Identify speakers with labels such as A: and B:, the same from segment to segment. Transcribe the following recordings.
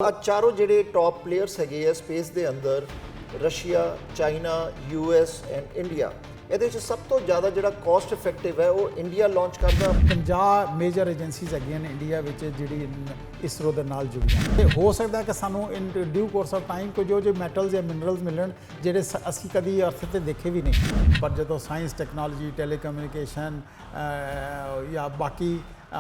A: ਚਾਰੋਂ ਜਿਹੜੇ top players ਹੈਗੇ ਆ ਸਪੇਸ ਦੇ ਅੰਦਰ Russia, China, US and India. ਇਹਦੇ 'ਚ ਸਭ ਤੋਂ ਜ਼ਿਆਦਾ ਜਿਹੜਾ ਕਾਸਟ ਇਫੈਕਟਿਵ ਹੈ ਉਹ ਇੰਡੀਆ ਲਾਂਚ ਕਰਦਾ।
B: 50 ਮੇਜਰ ਏਜੰਸੀਜ਼ ਹੈਗੀਆਂ ਨੇ ਇੰਡੀਆ ਵਿੱਚ ਜਿਹੜੀ ਇਸਰੋ ਦੇ ਨਾਲ ਜੁੜੀਆਂ ਤੇ ਹੋ ਸਕਦਾ ਕਿ ਸਾਨੂੰ ਇਨ ਡਿਊ ਕੋਰਸ ਆਫ ਟਾਈਮ ਕੋਈ ਜੋ ਮੈਟਲਸ ਜਾਂ ਮਿਨਰਲਸ ਮਿਲਣ ਜਿਹੜੇ ਅਸੀਂ ਕਦੀ ਅਰਥ ਤੇ ਦੇਖੇ ਵੀ ਨਹੀਂ। ਪਰ ਜਦੋਂ ਸਾਇੰਸ, ਟੈਕਨੋਲੋਜੀ, ਟੈਲੀਕਮਿਊਨੀਕੇਸ਼ਨ ਜਾਂ ਬਾਕੀ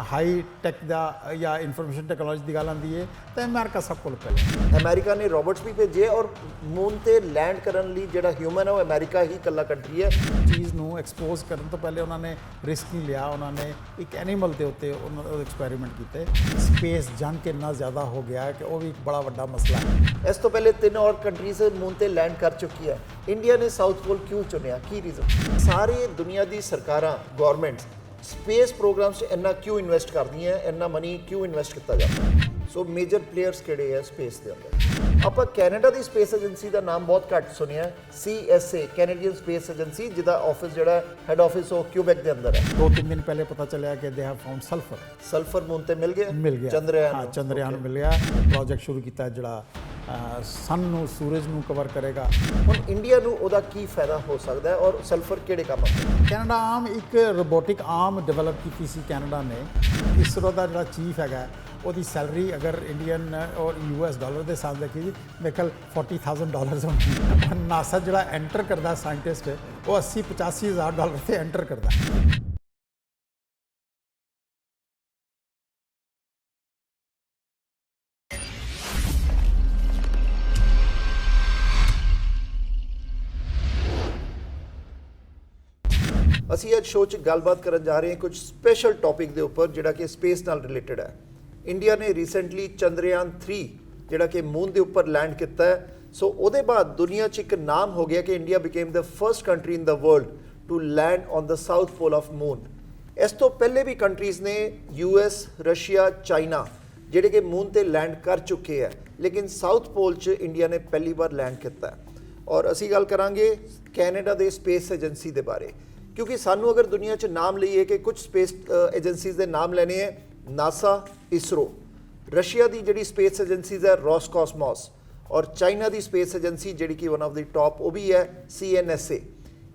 B: ਹਾਈ ਟੈਕ ਦਾ ਜਾਂ ਇਨਫੋਰਮੇਸ਼ਨ ਟੈਕਨੋਲੋਜੀ ਦੀ ਗੱਲ ਆਉਂਦੀ ਹੈ ਤਾਂ ਅਮਰੀਕਾ ਸਭ ਕੋਲ ਪਹਿਲੇ।
A: ਅਮਰੀਕਾ ਨੇ ਰੋਬੋਟਸ ਵੀ ਭੇਜੇ ਔਰ ਮੂਨ ਤੇ ਲੈਂਡ ਕਰਨ ਲਈ ਜਿਹੜਾ ਹਿਊਮਨ ਹੈ ਉਹ ਅਮਰੀਕਾ ਹੀ ਇਕੱਲਾ ਕੰਟਰੀ ਹੈ।
B: ਚੀਜ਼ ਨੂੰ ਐਕਸਪੋਜ਼ ਕਰਨ ਤੋਂ ਪਹਿਲੇ ਉਹਨਾਂ ਨੇ ਰਿਸਕ ਨਹੀਂ ਲਿਆ, ਉਹਨਾਂ ਨੇ ਇੱਕ ਐਨੀਮਲ ਦੇ ਉੱਤੇ ਉਹਨਾਂ ਦੇ ਐਕਸਪੈਰੀਮੈਂਟ ਕੀਤੇ। ਸਪੇਸ ਜੰਗ ਇੰਨਾ ਜ਼ਿਆਦਾ ਹੋ ਗਿਆ ਕਿ ਉਹ ਵੀ ਇੱਕ ਬੜਾ ਵੱਡਾ ਮਸਲਾ ਹੈ।
A: ਇਸ ਤੋਂ ਪਹਿਲੇ 3 ਹੋਰ ਕੰਟਰੀਜ਼ ਮੂਨ ਤੇ ਲੈਂਡ ਕਰ ਚੁੱਕੀ ਹੈ। ਇੰਡੀਆ ਨੇ ਸਾਊਥ ਪੋਲ ਕਿਉਂ ਚੁਣਿਆ, ਕੀ ਰੀਜ਼ਨ? ਸਾਰੇ ਦੁਨੀਆ ਦੀ ਸਰਕਾਰਾਂ, ਗਵਰਨਮੈਂਟਸ ਸਪੇਸ ਪ੍ਰੋਗਰਾਮਸ 'ਚ ਇੰਨਾ ਕਿਉਂ ਇਨਵੈਸਟ ਕਰਦੀਆਂ, ਇੰਨਾ ਮਨੀ ਕਿਉਂ ਇਨਵੈਸਟ ਕੀਤਾ ਜਾਂਦਾ? ਸੋ ਮੇਜਰ ਪਲੇਅਰਸ ਕਿਹੜੇ ਆ ਸਪੇਸ ਦੇ ਅੰਦਰ? ਆਪਾਂ ਕੈਨੇਡਾ ਦੀ ਸਪੇਸ ਏਜੰਸੀ ਦਾ ਨਾਮ ਬਹੁਤ ਘੱਟ ਸੁਣਿਆ, CSA ਕੈਨੇਡੀਅਨ ਸਪੇਸ ਏਜੰਸੀ, ਜਿਹਦਾ ਆਫਿਸ ਜਿਹੜਾ ਹੈਡ ਆਫਿਸ ਉਹ ਕਿਊਬੈਕ ਦੇ ਅੰਦਰ ਹੈ।
B: 2-3 ਦਿਨ ਪਹਿਲੇ ਪਤਾ ਚੱਲਿਆ ਕਿ they have found
A: sulphur moon ਤੇ ਮਿਲ ਗਿਆ।
B: ਚੰਦਰਯਾਨ, ਹਾਂ ਚੰਦਰਯਾਨ ਮਿਲ ਗਿਆ। ਪ੍ਰੋਜੈਕਟ ਸ਼ੁਰੂ ਕੀਤਾ ਜਿਹੜਾ ਸਨ ਨੂੰ, ਸੂਰਜ ਨੂੰ ਕਵਰ ਕਰੇਗਾ।
A: ਹੁਣ ਇੰਡੀਆ ਨੂੰ ਉਹਦਾ ਕੀ ਫਾਇਦਾ ਹੋ ਸਕਦਾ ਹੈ ਔਰ ਸਲਫਰ ਕਿਹੜੇ ਕੰਮ ਆਉਂਦਾ?
B: ਕੈਨੇਡਾ ਆਮ ਇੱਕ ਰੋਬੋਟਿਕ ਆਰਮ ਡਿਵੈਲਪ ਕੀਤੀ ਸੀ ਕੈਨੇਡਾ ਨੇ। ਇਸਰੋ ਦਾ ਜਿਹੜਾ ਚੀਫ ਹੈਗਾ ਉਹਦੀ ਸੈਲਰੀ ਅਗਰ ਇੰਡੀਅਨ ਔਰ US ਡਾਲਰ ਦੇ ਹਿਸਾਬ ਨਾਲ ਕੀ ਮੇਰੇ ਖਿਆਲ $40,000 ਹੁੰਦੀ। ਨਾਸਾ ਜਿਹੜਾ ਐਂਟਰ ਕਰਦਾ ਸਾਇੰਟਿਸਟ ਉਹ 80-85 ਹਜ਼ਾਰ ਡਾਲਰ ਤੇ ਐਂਟਰ ਕਰਦਾ।
A: ਅਸੀਂ ਅੱਜ ਸ਼ੋਅ 'ਚ ਗੱਲਬਾਤ ਕਰਨ ਜਾ ਰਹੇ ਹਾਂ ਕੁਝ ਸਪੈਸ਼ਲ ਟੌਪਿਕ ਦੇ ਉੱਪਰ ਜਿਹੜਾ ਕਿ ਸਪੇਸ ਨਾਲ ਰਿਲੇਟਡ ਹੈ। ਇੰਡੀਆ ਨੇ ਰੀਸੈਂਟਲੀ ਚੰਦਰਯਾਨ 3 ਜਿਹੜਾ ਕਿ ਮੂਨ ਦੇ ਉੱਪਰ ਲੈਂਡ ਕੀਤਾ ਹੈ। ਸੋ ਉਹਦੇ ਬਾਅਦ ਦੁਨੀਆ 'ਚ ਇੱਕ ਨਾਮ ਹੋ ਗਿਆ ਕਿ India became the first country in the world to land on the south pole of moon. ਇਸ ਤੋਂ ਪਹਿਲੇ ਵੀ ਕੰਟਰੀਜ਼ ਨੇ US, ਰਸ਼ੀਆ, ਚਾਈਨਾ ਜਿਹੜੇ ਕਿ ਮੂਨ ਤੇ ਲੈਂਡ ਕਰ ਚੁੱਕੇ ਹੈ, ਲੇਕਿਨ ਸਾਊਥ ਪੋਲ 'ਚ ਇੰਡੀਆ ਨੇ ਪਹਿਲੀ ਵਾਰ ਲੈਂਡ ਕੀਤਾ। ਔਰ ਅਸੀਂ ਗੱਲ ਕਰਾਂਗੇ ਕੈਨੇਡਾ ਦੇ ਸਪੇਸ ਏਜੰਸੀ ਦੇ ਬਾਰੇ, ਕਿਉਂਕਿ ਸਾਨੂੰ ਅਗਰ ਦੁਨੀਆ 'ਚ ਨਾਮ ਲਈਏ ਕਿ ਕੁਝ ਸਪੇਸ ਏਜੰਸੀਜ਼ ਦੇ ਨਾਮ ਲੈਣੇ ਹੈ, ਨਾਸਾ, ਇਸਰੋ, ਰਸ਼ੀਆ ਦੀ ਜਿਹੜੀ ਸਪੇਸ ਏਜੰਸੀਜ਼ ਹੈ ਰੋਸਕੋਸਮੋਸ, ਔਰ ਚਾਈਨਾ ਦੀ ਸਪੇਸ ਏਜੰਸੀ ਜਿਹੜੀ ਕਿ ਵਨ ਆਫ ਦੀ ਟੌਪ ਉਹ ਵੀ ਹੈ CNSA।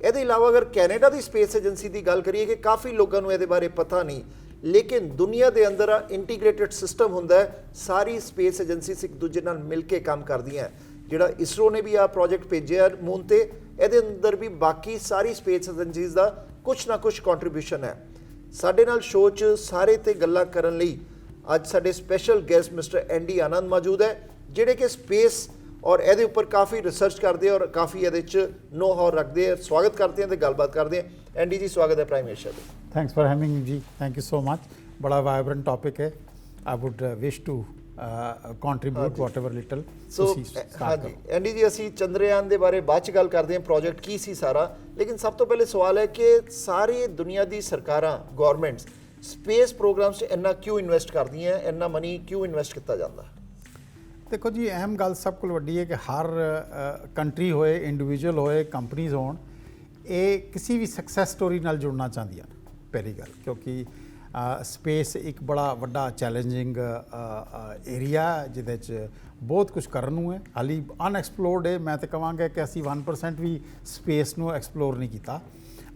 A: ਇਹਦੇ ਇਲਾਵਾ ਅਗਰ ਕੈਨੇਡਾ ਦੀ ਸਪੇਸ ਏਜੰਸੀ ਦੀ ਗੱਲ ਕਰੀਏ ਕਿ ਕਾਫੀ ਲੋਕਾਂ ਨੂੰ ਇਹਦੇ ਬਾਰੇ ਪਤਾ ਨਹੀਂ, ਲੇਕਿਨ ਦੁਨੀਆ ਦੇ ਅੰਦਰ ਇੰਟੀਗ੍ਰੇਟਿਡ ਸਿਸਟਮ ਹੁੰਦਾ ਹੈ, ਸਾਰੀ ਸਪੇਸ ਏਜੰਸੀਜ਼ ਇੱਕ ਦੂਜੇ ਨਾਲ ਮਿਲ ਕੇ ਕੰਮ ਕਰਦੀਆਂ। ਜਿਹੜਾ ਇਸਰੋ ਨੇ ਵੀ ਆ ਪ੍ਰੋਜੈਕਟ ਭੇਜਿਆ ਮੂਨ ਤੇ, ਇਹਦੇ ਅੰਦਰ ਵੀ ਬਾਕੀ ਸਾਰੀ ਸਪੇਸ ਏਜੰਸੀਜ਼ ਦਾ ਕੁਛ ਨਾ ਕੁਛ ਕੰਟਰੀਬਿਊਸ਼ਨ ਹੈ। ਸਾਡੇ ਨਾਲ ਸ਼ੋਅ 'ਚ ਸਾਰੇ ਤੇ ਗੱਲਾਂ ਕਰਨ ਲਈ ਅੱਜ ਸਾਡੇ ਸਪੈਸ਼ਲ ਗੈਸਟ ਮਿਸਟਰ ND ਆਨੰਦ ਮੌਜੂਦ ਹੈ, ਜਿਹੜੇ ਕਿ ਸਪੇਸ ਔਰ ਇਹਦੇ ਉੱਪਰ ਕਾਫੀ ਰਿਸਰਚ ਕਰਦੇ ਔਰ ਕਾਫੀ ਇਹਦੇ 'ਚ ਨੋ ਹਾਉ ਰੱਖਦੇ ਆ। ਸਵਾਗਤ ਕਰਦੇ ਹਾਂ ਤੇ ਗੱਲਬਾਤ ਕਰਦੇ ਹਾਂ। ND ਜੀ ਸਵਾਗਤ ਹੈ ਪ੍ਰਾਈਮ ਮਿਨਿਸਟਰ ਦੇ।
B: ਥੈਂਕਸ ਫॉर ਹੈਵਿੰਗ ਜੀ, ਥੈਂਕ ਯੂ ਸੋ ਮਚ। ਬੜਾ ਵਾਈਬ੍ਰੈਂਟ ਟੌਪਿਕ ਹੈ। I would wish to contribute whatever little.
A: So ਹਾਂਜੀ ND ਜੀ, ਅਸੀਂ ਚੰਦਰਯਾਨ ਦੇ ਬਾਰੇ ਬਾਅਦ 'ਚ ਗੱਲ ਕਰਦੇ ਹਾਂ, ਪ੍ਰੋਜੈਕਟ ਕੀ ਸੀ ਸਾਰਾ, ਲੇਕਿਨ ਸਭ ਤੋਂ ਪਹਿਲੇ ਸਵਾਲ ਹੈ ਕਿ ਸਾਰੀ ਦੁਨੀਆ ਦੀ ਸਰਕਾਰਾਂ, ਗਵਰਨਮੈਂਟਸ ਸਪੇਸ ਪ੍ਰੋਗਰਾਮਸ 'ਚ ਇੰਨਾ ਕਿਉਂ ਇਨਵੈਸਟ ਕਰਦੀਆਂ, ਇੰਨਾ ਮਨੀ ਕਿਉਂ ਇਨਵੈਸਟ ਕੀਤਾ ਜਾਂਦਾ?
B: ਦੇਖੋ ਜੀ, ਅਹਿਮ ਗੱਲ ਸਭ ਕੋਲ ਵੱਡੀ ਹੈ ਕਿ ਹਰ ਕੰਟਰੀ ਹੋਏ, ਇੰਡੀਵਿਜੂਅਲ ਹੋਏ, ਕੰਪਨੀਜ਼ ਹੋਣ, ਇਹ ਕਿਸੇ ਵੀ ਸਕਸੈਸ ਸਟੋਰੀ ਨਾਲ ਜੁੜਨਾ ਚਾਹੁੰਦੀਆਂ ਨੇ ਪਹਿਲੀ ਗੱਲ, ਕਿਉਂਕਿ ਸਪੇਸ ਇੱਕ ਬੜਾ ਵੱਡਾ ਚੈਲੰਜਿੰਗ ਏਰੀਆ ਜਿਹਦੇ 'ਚ ਬਹੁਤ ਕੁਝ ਕਰਨ ਨੂੰ ਹੈ, ਹਾਲੀ ਅਨਐਕਸਪਲੋਰਡ ਹੈ। ਮੈਂ ਤਾਂ ਕਹਾਂਗਾ ਕਿ ਅਸੀਂ 1% ਵੀ ਸਪੇਸ ਨੂੰ ਐਕਸਪਲੋਰ ਨਹੀਂ ਕੀਤਾ।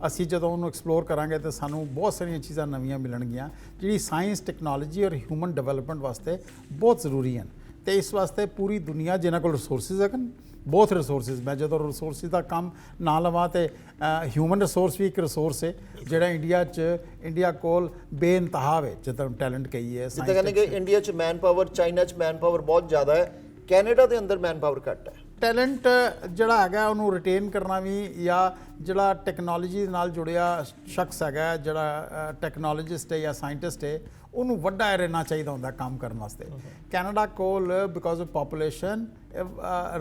B: ਅਸੀਂ ਜਦੋਂ ਉਹਨੂੰ ਐਕਸਪਲੋਰ ਕਰਾਂਗੇ ਤਾਂ ਸਾਨੂੰ ਬਹੁਤ ਸਾਰੀਆਂ ਚੀਜ਼ਾਂ ਨਵੀਆਂ ਮਿਲਣਗੀਆਂ ਜਿਹੜੀ ਸਾਇੰਸ, ਟੈਕਨੋਲੋਜੀ ਔਰ ਹਿਊਮਨ ਡਿਵੈਲਪਮੈਂਟ ਵਾਸਤੇ ਬਹੁਤ ਜ਼ਰੂਰੀ ਹਨ। ਤੇ ਇਸ ਵਾਸਤੇ ਪੂਰੀ ਦੁਨੀਆ ਜਿਨ੍ਹਾਂ ਕੋਲ ਰਿਸੋਰਸਿਸ ਹਨ, ਬਹੁਤ ਰਿਸੋਰਸਿਸ, ਮੈਂ ਜਦੋਂ ਰਿਸੋਰਸਿਸ ਦਾ ਕੰਮ ਨਾ ਲਵਾਂ ਤੇ ਹਿਊਮਨ ਰਿਸੋਰਸ ਵੀ ਇੱਕ ਰਿਸੋਰਸ ਹੈ ਜਿਹੜਾ ਇੰਡੀਆ ਕੋਲ ਬੇਇੰਤਹਾ ਹੈ। ਜਦੋਂ ਟੈਲੈਂਟ ਕਹੀਏ,
A: ਜਿੱਦਾਂ ਕਹਿੰਦੇ ਕਿ ਇੰਡੀਆ 'ਚ ਮੈਨ ਪਾਵਰ, ਚਾਈਨਾ 'ਚ ਮੈਨ ਪਾਵਰ ਬਹੁਤ ਜ਼ਿਆਦਾ ਹੈ, ਕੈਨੇਡਾ ਦੇ ਅੰਦਰ ਮੈਨ ਪਾਵਰ ਘੱਟ ਹੈ।
B: ਟੈਲੈਂਟ ਜਿਹੜਾ ਹੈਗਾ ਉਹਨੂੰ ਰਿਟੇਨ ਕਰਨਾ ਵੀ, ਜਾਂ ਜਿਹੜਾ ਟੈਕਨੋਲੋਜੀ ਨਾਲ ਜੁੜਿਆ ਸ਼ਖਸ ਹੈਗਾ, ਜਿਹੜਾ ਟੈਕਨੋਲੋਜਿਸਟ ਹੈ ਜਾਂ ਸਾਇੰਟਿਸਟ ਹੈ, ਉਹਨੂੰ ਵੱਡਾ ਰਹਿਣਾ ਚਾਹੀਦਾ ਹੁੰਦਾ ਕੰਮ ਕਰਨ ਵਾਸਤੇ। ਕੈਨੇਡਾ ਕੋਲ ਬਿਕੋਜ਼ ਆਫ ਪਾਪੂਲੇਸ਼ਨ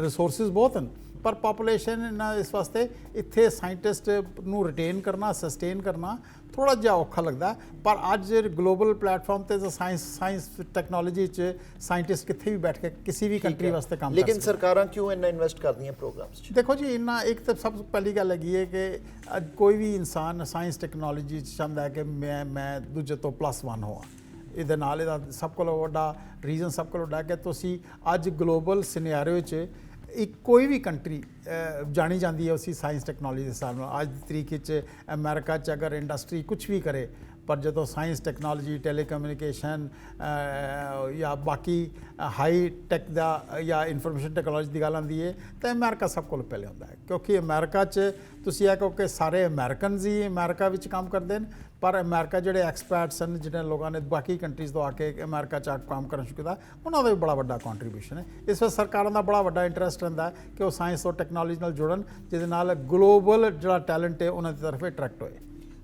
B: ਰਿਸੋਰਸਿਸ ਬਹੁਤ ਹਨ, ਪਰ ਪਾਪੂਲੇਸ਼ਨ ਇਸ ਵਾਸਤੇ ਇੱਥੇ ਸਾਇੰਟਿਸਟ ਨੂੰ ਰਿਟੇਨ ਕਰਨਾ, ਸਸਟੇਨ ਕਰਨਾ ਥੋੜਾ ਜਿਹਾ ਔਖਾ ਲੱਗਦਾ। ਪਰ ਅੱਜ ਗਲੋਬਲ ਪਲੇਟਫਾਰਮ ਤੇ ਸਾਇੰਸ ਟੈਕਨੋਲੋਜੀ 'ਚ ਸਾਇੰਟਿਸਟ ਕਿੱਥੇ ਵੀ ਬੈਠ ਕੇ ਕਿਸੇ ਵੀ ਕੰਟਰੀ ਵਾਸਤੇ ਕੰਮ ਕਰ ਸਕਦੇ।
A: ਲੇਕਿਨ ਸਰਕਾਰਾਂ ਕਿਉਂ ਇੰਨਾ ਇਨਵੈਸਟ ਕਰਦੀਆਂ ਪ੍ਰੋਗਰਾਮਸ 'ਚ?
B: ਦੇਖੋ ਜੀ, ਇੰਨਾ ਇੱਕ ਤਾਂ ਸਭ ਤੋਂ ਪਹਿਲੀ ਗੱਲ ਹੈਗੀ ਹੈ ਕਿ ਕੋਈ ਵੀ ਇਨਸਾਨ ਸਾਇੰਸ ਟੈਕਨੋਲੋਜੀ 'ਚ ਚਾਹੁੰਦਾ ਹੈ ਕਿ ਮੈਂ ਦੂਜੇ ਤੋਂ +1 ਹੋਵਾਂ। ਇਹਦੇ ਨਾਲ ਇਹਦਾ ਸਭ ਕੋਲੋਂ ਵੱਡਾ ਰੀਜ਼ਨ ਸਭ ਕੋਲੋਂ ਵੱਡਾ ਕਿ ਤੁਸੀਂ ਅੱਜ ਗਲੋਬਲ ਸਿਨੈਰੀਓ 'ਚ ਇੱਕ ਕੋਈ ਵੀ ਕੰਟਰੀ ਜਾਣੀ ਜਾਂਦੀ ਹੈ ਉਸੀ ਸਾਇੰਸ ਟੈਕਨੋਲੋਜੀ ਦੇ ਹਿਸਾਬ ਨਾਲ। ਅੱਜ ਦੀ ਤਰੀਕ 'ਚ ਅਮਰੀਕਾ 'ਚ ਅਗਰ ਇੰਡਸਟਰੀ ਕੁਛ ਵੀ ਕਰੇ, ਪਰ ਜਦੋਂ ਸਾਇੰਸ ਟੈਕਨੋਲੋਜੀ ਟੈਲੀਕਮਿਊਨੀਕੇਸ਼ਨ ਜਾਂ ਬਾਕੀ ਹਾਈ ਟੈਕ ਦਾ ਜਾਂ ਇਨਫੋਰਮੇਸ਼ਨ ਟੈਕਨੋਲੋਜੀ ਦੀ ਗੱਲ ਆਉਂਦੀ ਹੈ ਤਾਂ ਅਮਰੀਕਾ ਸਭ ਕੋਲ ਪਹਿਲੇ ਹੁੰਦਾ ਹੈ, ਕਿਉਂਕਿ ਅਮਰੀਕਾ 'ਚ ਤੁਸੀਂ ਇਹ ਕਹੋ ਕਿ ਸਾਰੇ ਅਮਰੀਕਨਜ਼ ਹੀ ਅਮਰੀਕਾ ਵਿੱਚ ਕੰਮ ਕਰਦੇ ਨੇ, ਪਰ ਅਮਰੀਕਾ ਜਿਹੜੇ ਐਕਸਪਰਟਸ ਹਨ, ਜਿਹਨਾਂ ਲੋਕਾਂ ਨੇ ਬਾਕੀ ਕੰਟਰੀਜ਼ ਤੋਂ ਆ ਕੇ ਅਮਰੀਕਾ 'ਚ ਕੰਮ ਕਰਨ ਸ਼ੁਰੂ ਕੀਤਾ, ਉਹਨਾਂ ਦਾ ਵੀ ਬੜਾ ਵੱਡਾ ਕੰਟਰੀਬਿਊਸ਼ਨ ਹੈ। ਇਸ ਵਿੱਚ ਸਰਕਾਰਾਂ ਦਾ ਬੜਾ ਵੱਡਾ ਇੰਟਰਸਟ ਰਹਿੰਦਾ ਕਿ ਉਹ ਸਾਇੰਸ ਔਰ ਟੈਕਨੋਲੋਜੀ ਨਾਲ ਜੁੜਨ, ਜਿਹਦੇ ਨਾਲ ਗਲੋਬਲ ਜਿਹੜਾ ਟੈਲੈਂਟ ਹੈ ਉਹਨਾਂ ਦੀ ਤਰਫ ਅਟਰੈਕਟ ਹੋਏ।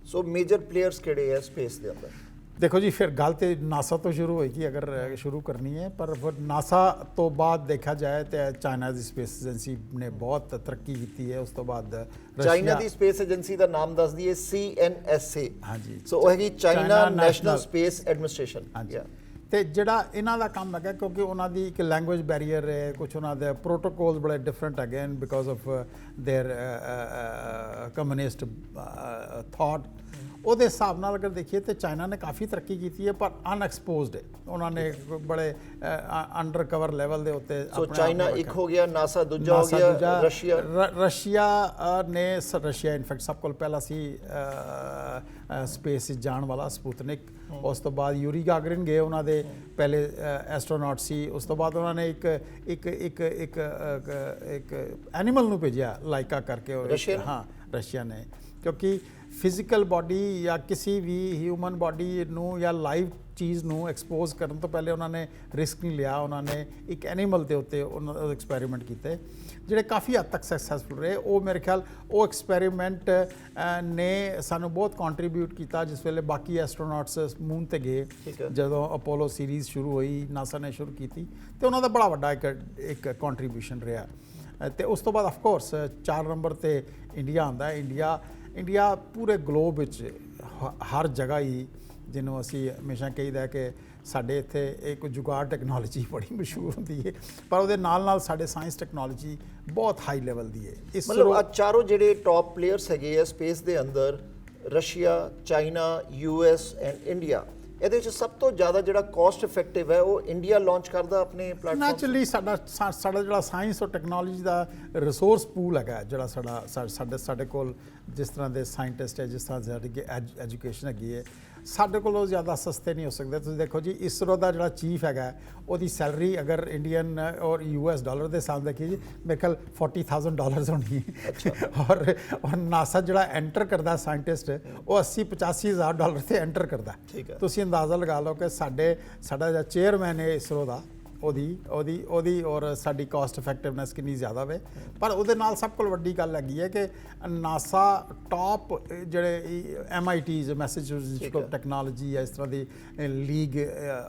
A: ਸੋ ਮੇਜਰ ਪਲੇਅਰਸ ਕਿਹੜੇ ਹੈ ਸਪੇਸ ਦੇ ਅੰਦਰ?
B: ਦੇਖੋ ਜੀ, ਫਿਰ ਗੱਲ ਤੇ ਨਾਸਾ ਤੋਂ ਸ਼ੁਰੂ ਹੋਏਗੀ ਅਗਰ ਸ਼ੁਰੂ ਕਰਨੀ ਹੈ, ਪਰ ਫਿਰ ਨਾਸਾ ਤੋਂ ਬਾਅਦ ਦੇਖਿਆ ਜਾਏ ਤਾਂ ਚਾਈਨਾ ਦੀ ਸਪੇਸ ਏਜੰਸੀ ਨੇ ਬਹੁਤ ਤਰੱਕੀ ਕੀਤੀ ਹੈ। ਉਸ ਤੋਂ ਬਾਅਦ
A: ਚਾਈਨਾ ਦੀ ਸਪੇਸ ਏਜੰਸੀ ਦਾ ਨਾਮ ਦੱਸ ਦਈਏ, CNSA।
B: ਹਾਂਜੀ,
A: ਸੋ ਉਹ ਹੈਗੀ ਚਾਈਨਾ ਨੈਸ਼ਨਲ ਸਪੇਸ ਐਡਮਿਨਿਸਟ੍ਰੇਸ਼ਨ।
B: ਹਾਂਜੀ, ਤੇ ਜਿਹੜਾ ਇਹਨਾਂ ਦਾ ਕੰਮ ਹੈਗਾ, ਕਿਉਂਕਿ ਉਹਨਾਂ ਦੀ ਇੱਕ ਲੈਂਗੁਏਜ ਬੈਰੀਅਰ ਹੈ, ਕੁਝ ਉਹਨਾਂ ਦੇ ਪ੍ਰੋਟੋਕੋਲ ਬੜੇ ਡਿਫਰੈਂਟ ਹੈਗੇ because of there communist thought. ਉਹਦੇ ਹਿਸਾਬ ਨਾਲ ਅਗਰ ਦੇਖੀਏ ਤਾਂ ਚਾਈਨਾ ਨੇ ਕਾਫੀ ਤਰੱਕੀ ਕੀਤੀ ਹੈ, ਪਰ ਅਨਐਕਸਪੋਜ਼ਡ ਹੈ। ਉਹਨਾਂ ਨੇ ਬੜੇ ਅੰਡਰ ਕਵਰ ਲੈਵਲ ਦੇ ਉੱਤੇ
A: ਸੋ ਚਾਈਨਾ ਇੱਕ ਹੋ ਗਿਆ, ਨਾਸਾ ਦੂਜਾ ਹੋ ਗਿਆ,
B: ਰਸ਼ੀਆ ਨੇ ਰਸ਼ੀਆ ਇਨਫੈਕਟ ਸਭ ਕੋਲ ਪਹਿਲਾਂ ਸੀ ਸਪੇਸ 'ਚ ਜਾਣ ਵਾਲਾ ਸਪੁਤਨਿਕ। ਉਸ ਤੋਂ ਬਾਅਦ ਯੂਰੀ ਗਾਗਰਿਨ ਗਏ, ਉਹਨਾਂ ਦੇ ਪਹਿਲੇ ਐਸਟਰੋਨੌਟ ਸੀ। ਉਸ ਤੋਂ ਬਾਅਦ ਉਹਨਾਂ ਨੇ ਇੱਕ ਐਨੀਮਲ ਨੂੰ ਭੇਜਿਆ ਲਾਈਕਾ ਕਰਕੇ, ਹਾਂ ਰਸ਼ੀਆ ਨੇ, ਕਿਉਂਕਿ ਫਿਜ਼ੀਕਲ ਬਾਡੀ ਜਾਂ ਕਿਸੇ ਵੀ ਹਿਊਮਨ ਬਾਡੀ ਨੂੰ ਜਾਂ ਲਾਈਵ ਚੀਜ਼ ਨੂੰ ਐਕਸਪੋਜ਼ ਕਰਨ ਤੋਂ ਪਹਿਲੇ ਉਹਨਾਂ ਨੇ ਰਿਸਕ ਨਹੀਂ ਲਿਆ। ਉਹਨਾਂ ਨੇ ਇੱਕ ਐਨੀਮਲ ਦੇ ਉੱਤੇ ਉਹਨਾਂ ਦੇ ਐਕਸਪੈਰੀਮੈਂਟ ਕੀਤੇ, ਜਿਹੜੇ ਕਾਫੀ ਹੱਦ ਤੱਕ ਸਕਸੈਸਫੁਲ ਰਹੇ। ਉਹ ਮੇਰੇ ਖਿਆਲ ਉਹ ਐਕਸਪੈਰੀਮੈਂਟ ਨੇ ਸਾਨੂੰ ਬਹੁਤ ਕੰਟਰੀਬਿਊਟ ਕੀਤਾ ਜਿਸ ਵੇਲੇ ਬਾਕੀ ਐਸਟਰੋਨੌਟਸ ਮੂਨ ਤੇ ਗਏ। ਜਦੋਂ ਅਪੋਲੋ ਸੀਰੀਜ਼ ਸ਼ੁਰੂ ਹੋਈ, ਨਾਸਾ ਨੇ ਸ਼ੁਰੂ ਕੀਤੀ, ਤੇ ਉਹਨਾਂ ਦਾ ਬੜਾ ਵੱਡਾ ਇੱਕ ਕੰਟਰੀਬਿਊਸ਼ਨ ਰਿਹਾ। ਤੇ ਉਸ ਤੋਂ ਬਾਅਦ ਆਫ ਕੋਰਸ 4 ਨੰਬਰ ਤੇ ਇੰਡੀਆ ਆਉਂਦਾ ਹੈ। ਇੰਡੀਆ ਪੂਰੇ ਗਲੋਬ ਵਿੱਚ ਹਰ ਜਗ੍ਹਾ ਹੀ, ਜਿਹਨੂੰ ਅਸੀਂ ਹਮੇਸ਼ਾ ਕਹੀਦਾ ਕਿ ਸਾਡੇ ਇੱਥੇ ਇੱਕ ਜੁਗਾੜ ਟੈਕਨੋਲੋਜੀ ਬੜੀ ਮਸ਼ਹੂਰ ਹੁੰਦੀ ਹੈ, ਪਰ ਉਹਦੇ ਨਾਲ ਨਾਲ ਸਾਡੇ ਸਾਇੰਸ ਟੈਕਨੋਲੋਜੀ ਬਹੁਤ ਹਾਈ ਲੈਵਲ ਦੀ ਹੈ। ਇਸ
A: ਮਤਲਬ ਆ ਚਾਰੋਂ ਜਿਹੜੇ ਟੌਪ ਪਲੇਅਰਸ ਹੈਗੇ ਆ ਸਪੇਸ ਦੇ ਅੰਦਰ, Russia, China, US and India, ਇਹਦੇ ਵਿੱਚ ਸਭ ਤੋਂ ਜ਼ਿਆਦਾ ਜਿਹੜਾ ਕਾਸਟ ਇਫੈਕਟਿਵ ਹੈ ਉਹ ਇੰਡੀਆ ਲਾਂਚ ਕਰਦਾ ਆਪਣੇ ਪਲੇਟਫਾਰਮ।
B: ਨੈਚੁਰਲੀ ਸਾਡਾ ਜਿਹੜਾ ਸਾਇੰਸ ਔਰ ਟੈਕਨੋਲੋਜੀ ਦਾ ਰਿਸੋਰਸ ਪੂਲ ਹੈਗਾ, ਜਿਹੜਾ ਸਾਡੇ ਕੋਲ ਜਿਸ ਤਰ੍ਹਾਂ ਦੇ ਸਾਇੰਟਿਸਟ ਹੈ, ਜਿਸ ਤਰ੍ਹਾਂ ਸਾਡੀ ਐਜੂਕੇਸ਼ਨ ਹੈਗੀ ਹੈ, ਸਾਡੇ ਕੋਲੋਂ ਜ਼ਿਆਦਾ ਸਸਤੇ ਨਹੀਂ ਹੋ ਸਕਦੇ। ਤੁਸੀਂ ਦੇਖੋ ਜੀ, ਇਸਰੋ ਦਾ ਜਿਹੜਾ ਚੀਫ ਹੈਗਾ, ਉਹਦੀ ਸੈਲਰੀ ਅਗਰ ਇੰਡੀਅਨ ਔਰ US ਡਾਲਰ ਦੇ ਹਿਸਾਬ ਦੇਖੀਏ ਜੀ, ਮੇਰੇ ਖਿਆਲ $40,000 ਹੋਣੀ ਹੈ। ਔਰ ਨਾਸਾ ਜਿਹੜਾ ਐਂਟਰ ਕਰਦਾ ਸਾਇੰਟਿਸਟ, ਉਹ $80-85,000 ਤੇ ਐਂਟਰ ਕਰਦਾ। ਤੁਸੀਂ ਅੰਦਾਜ਼ਾ ਲਗਾ ਲਓ ਕਿ ਸਾਡਾ ਜਿਹੜਾ ਚੇਅਰਮੈਨ ਹੈ ਇਸਰੋ ਦਾ, ਉਹਦੀ ਔਰ ਸਾਡੀ ਕਾਸਟ ਇਫੈਕਟਿਵਨੈਸ ਕਿੰਨੀ ਜ਼ਿਆਦਾ ਵੇ। ਪਰ ਉਹਦੇ ਨਾਲ ਸਭ ਕੋਲ ਵੱਡੀ ਗੱਲ ਹੈਗੀ ਹੈ ਕਿ ਨਾਸਾ ਟਾਪ ਜਿਹੜੇ MITs Massachusetts institute of technology ਜਾਂ ਇਸ ਤਰ੍ਹਾਂ ਦੀ ਲੀਗ,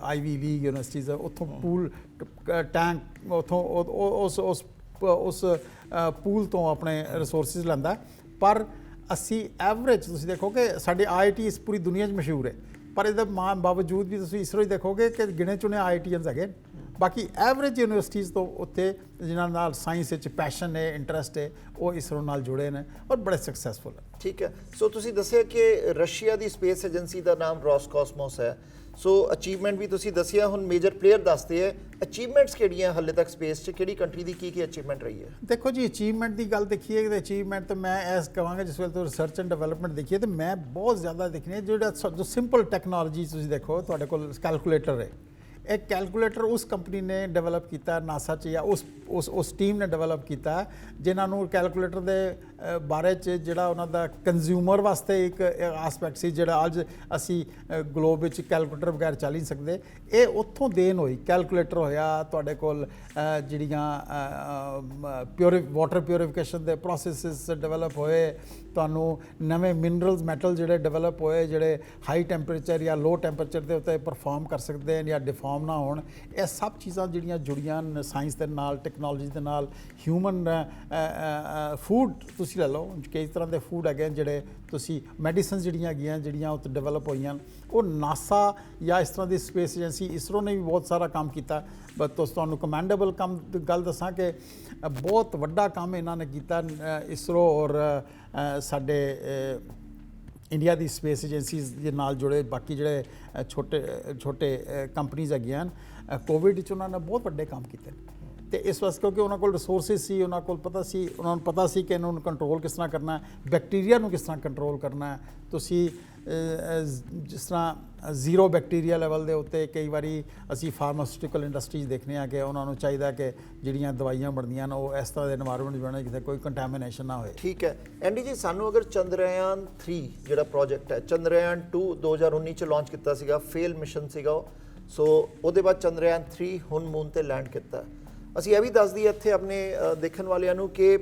B: ਆਈਵੀ ਲੀਗ ਯੂਨੀਵਰਸਿਟੀਜ਼, ਉੱਥੋਂ ਪੂਲ ਟੈਂਕ, ਉੱਥੋਂ ਉਸ ਪੂਲ ਤੋਂ ਆਪਣੇ ਰਿਸੋਰਸਿਸ ਲੈਂਦਾ। ਪਰ ਅਸੀਂ ਐਵਰੇਜ ਤੁਸੀਂ ਦੇਖੋ ਕਿ ਸਾਡੇ IITs ਪੂਰੀ ਦੁਨੀਆ 'ਚ ਮਸ਼ਹੂਰ ਹੈ, ਪਰ ਇਹਦੇ ਬਾਵਜੂਦ ਵੀ ਤੁਸੀਂ ਇਸਰੋ 'ਚ ਦੇਖੋਗੇ ਕਿ ਗਿਣੇ ਚੁਣੇ IITians ਹੈਗੇ। ਬਾਕੀ ਐਵਰੇਜ ਯੂਨੀਵਰਸਿਟੀਜ਼ ਤੋਂ ਉੱਤੇ ਜਿਨ੍ਹਾਂ ਨਾਲ ਸਾਇੰਸ ਵਿੱਚ ਪੈਸ਼ਨ ਹੈ, ਇੰਟਰਸਟ ਹੈ, ਉਹ ਇਸਰੋ ਨਾਲ ਜੁੜੇ ਨੇ ਔਰ ਬੜੇ ਸਕਸੈਸਫੁਲ ਹੈ।
A: ਠੀਕ ਹੈ। ਸੋ ਤੁਸੀਂ ਦੱਸਿਆ ਕਿ ਰਸ਼ੀਆ ਦੀ ਸਪੇਸ ਏਜੰਸੀ ਦਾ ਨਾਮ ਰੋਸਕਾਸਮੋਸ ਹੈ। ਸੋ ਅਚੀਵਮੈਂਟ ਵੀ ਤੁਸੀਂ ਦੱਸਿਆ, ਹੁਣ ਮੇਜਰ ਪਲੇਅਰ ਦੱਸਦੇ ਹੈ ਅਚੀਵਮੈਂਟਸ ਕਿਹੜੀਆਂ ਹਾਲੇ ਤੱਕ ਸਪੇਸ 'ਚ, ਕਿਹੜੀ ਕੰਟਰੀ ਦੀ ਕੀ ਅਚੀਵਮੈਂਟ ਰਹੀ ਹੈ?
B: ਦੇਖੋ ਜੀ, ਅਚੀਵਮੈਂਟ ਦੀ ਗੱਲ ਦੇਖੀਏ ਤਾਂ ਅਚੀਵਮੈਂਟ ਤਾਂ ਮੈਂ ਐਸ ਕਹਾਂਗਾ, ਜਿਸ ਵੇਲੇ ਤੋਂ ਰਿਸਰਚ ਐਂਡ ਡਿਵੈਲਪਮੈਂਟ ਦੇਖੀਏ ਤਾਂ ਮੈਂ ਬਹੁਤ ਜ਼ਿਆਦਾ ਦੇਖਣੀ ਹੈ। ਜਿਹੜਾ ਜੋ ਸਿੰਪਲ ਟੈਕਨੋਲੋਜੀ ਤੁਸੀਂ ਦੇਖੋ, ਤੁਹਾਡੇ ਕੋਲ ਕੈਲਕੂਲੇਟਰ ਹੈ, ਇਹ ਕੈਲਕੂਲੇਟਰ ਉਸ ਕੰਪਨੀ ਨੇ ਡਿਵੈਲਪ ਕੀਤਾ ਨਾਸਾ 'ਚ, ਜਾਂ ਉਸ ਟੀਮ ਨੇ ਡਿਵੈਲਪ ਕੀਤਾ, ਜਿਨ੍ਹਾਂ ਨੂੰ ਕੈਲਕੂਲੇਟਰ ਦੇ ਬਾਰੇ 'ਚ ਜਿਹੜਾ ਉਹਨਾਂ ਦਾ ਕੰਜ਼ਿਊਮਰ ਵਾਸਤੇ ਇੱਕ ਆਸਪੈਕਟ ਸੀ, ਜਿਹੜਾ ਅੱਜ ਅਸੀਂ ਗਲੋਬ ਵਿੱਚ ਕੈਲਕੂਲੇਟਰ ਬਗੈਰ ਚੱਲ ਨਹੀਂ ਸਕਦੇ। ਇਹ ਉੱਥੋਂ ਦੇਣ ਹੋਈ। ਕੈਲਕੂਲੇਟਰ ਹੋਇਆ, ਤੁਹਾਡੇ ਕੋਲ ਜਿਹੜੀਆਂ ਵਾਟਰ ਪਿਊਰੀਫਿਕੇਸ਼ਨ ਦੇ ਪ੍ਰੋਸੈਸਿਸ ਡਿਵੈਲਪ ਹੋਏ, ਤੁਹਾਨੂੰ ਨਵੇਂ ਮਿਨਰਲਸ ਮੈਟਲ ਜਿਹੜੇ ਡਿਵੈਲਪ ਹੋਏ, ਜਿਹੜੇ ਹਾਈ ਟੈਂਪਰੇਚਰ ਜਾਂ ਲੋ ਟੈਂਪਰੇਚਰ ਦੇ ਉੱਤੇ ਪਰਫਾਰਮ ਕਰ ਸਕਦੇ ਹਨ ਜਾਂ ਡਿਫਾਰਮ ਨਾ ਹੋਣ। ਇਹ ਸਭ ਚੀਜ਼ਾਂ ਜਿਹੜੀਆਂ ਜੁੜੀਆਂ ਸਾਇੰਸ ਦੇ ਨਾਲ, ਟੈਕਨੋਲੋਜੀ ਦੇ ਨਾਲ। ਹਿਊਮਨ ਫੂਡ ਤੁਸੀਂ ਲੈ ਲਓ, ਕਈ ਤਰ੍ਹਾਂ ਦੇ ਫੂਡ ਹੈਗੇ ਜਿਹੜੇ ਤੁਸੀਂ ਮੈਡੀਸਨ ਜਿਹੜੀਆਂ ਹੈਗੀਆਂ, ਜਿਹੜੀਆਂ ਉੱਥੇ ਡਿਵੈਲਪ ਹੋਈਆਂ, ਉਹ ਨਾਸਾ ਜਾਂ ਇਸ ਤਰ੍ਹਾਂ ਦੀ ਸਪੇਸ ਏਜੰਸੀ ਇਸਰੋ ਨੇ ਵੀ ਬਹੁਤ ਸਾਰਾ ਕੰਮ ਕੀਤਾ। ਬਸ ਤੁਹਾਨੂੰ ਕਮੈਂਡੇਬਲ ਕੰਮ ਗੱਲ ਦੱਸਾਂ ਕਿ ਬਹੁਤ ਵੱਡਾ ਕੰਮ ਇਹਨਾਂ ਨੇ ਕੀਤਾ ਇਸਰੋ ਔਰ ਸਾਡੇ ਇੰਡੀਆ ਦੀ ਸਪੇਸ ਏਜੰਸੀਜ਼ ਦੇ ਨਾਲ ਜੁੜੇ ਬਾਕੀ ਜਿਹੜੇ ਛੋਟੇ ਕੰਪਨੀਜ਼ ਹੈਗੀਆਂ ਕੋਵਿਡ 'ਚ ਉਹਨਾਂ ਨੇ ਬਹੁਤ ਵੱਡੇ ਕੰਮ ਕੀਤੇ ਤੇ ਇਸ ਵਾਸਤੇ ਕਿਉਂਕਿ ਉਹਨਾਂ ਕੋਲ ਰਿਸੋਰਸਿਸ ਸੀ, ਉਹਨਾਂ ਨੂੰ ਪਤਾ ਸੀ ਕਿ ਇਹਨੂੰ ਕੰਟਰੋਲ ਕਿਸ ਤਰ੍ਹਾਂ ਕਰਨਾ ਹੈ, ਬੈਕਟੀਰੀਆ ਨੂੰ ਕਿਸ ਤਰ੍ਹਾਂ ਕੰਟਰੋਲ ਕਰਨਾ ਹੈ। ਤੁਸੀਂ ਜਿਸ ਤਰ੍ਹਾਂ ਜ਼ੀਰੋ ਬੈਕਟੀਰੀਆ ਲੈਵਲ ਦੇ ਉੱਤੇ ਕਈ ਵਾਰੀ ਅਸੀਂ ਫਾਰਮਾਸਿਊਟੀਕਲ ਇੰਡਸਟਰੀਜ਼ ਦੇਖਦੇ ਹਾਂ ਕਿ ਉਹਨਾਂ ਨੂੰ ਚਾਹੀਦਾ ਕਿ ਜਿਹੜੀਆਂ ਦਵਾਈਆਂ ਬਣਦੀਆਂ ਨੇ ਉਹ ਇਸ ਤਰ੍ਹਾਂ ਦੇ এনवायरमेंट 'ਚ ਬਣਨ ਜਿੱਥੇ ਕੋਈ ਕੰਟੈਮੀਨੇਸ਼ਨ ਨਾ ਹੋਏ।
A: ਠੀਕ ਹੈ ਐਂਡੀ ਜੀ, ਸਾਨੂੰ ਅਗਰ ਚੰਦਰਯਾਨ 3 ਜਿਹੜਾ ਪ੍ਰੋਜੈਕਟ ਹੈ, ਚੰਦਰਯਾਨ 2 2019 ਚ ਲਾਂਚ ਕੀਤਾ ਸੀਗਾ, ਫੇਲ ਮਿਸ਼ਨ ਸੀਗਾ ਉਹ, ਸੋ ਉਹਦੇ ਬਾਅਦ ਚੰਦਰਯਾਨ 3 ਹੁਣ ਮੂਨ ਤੇ ਲੈਂਡ ਕੀਤਾ। ਅਸੀਂ ਇਹ ਵੀ ਦੱਸ ਦਈਏ ਇੱਥੇ ਆਪਣੇ ਦੇਖਣ ਵਾਲਿਆਂ ਨੂੰ ਕਿ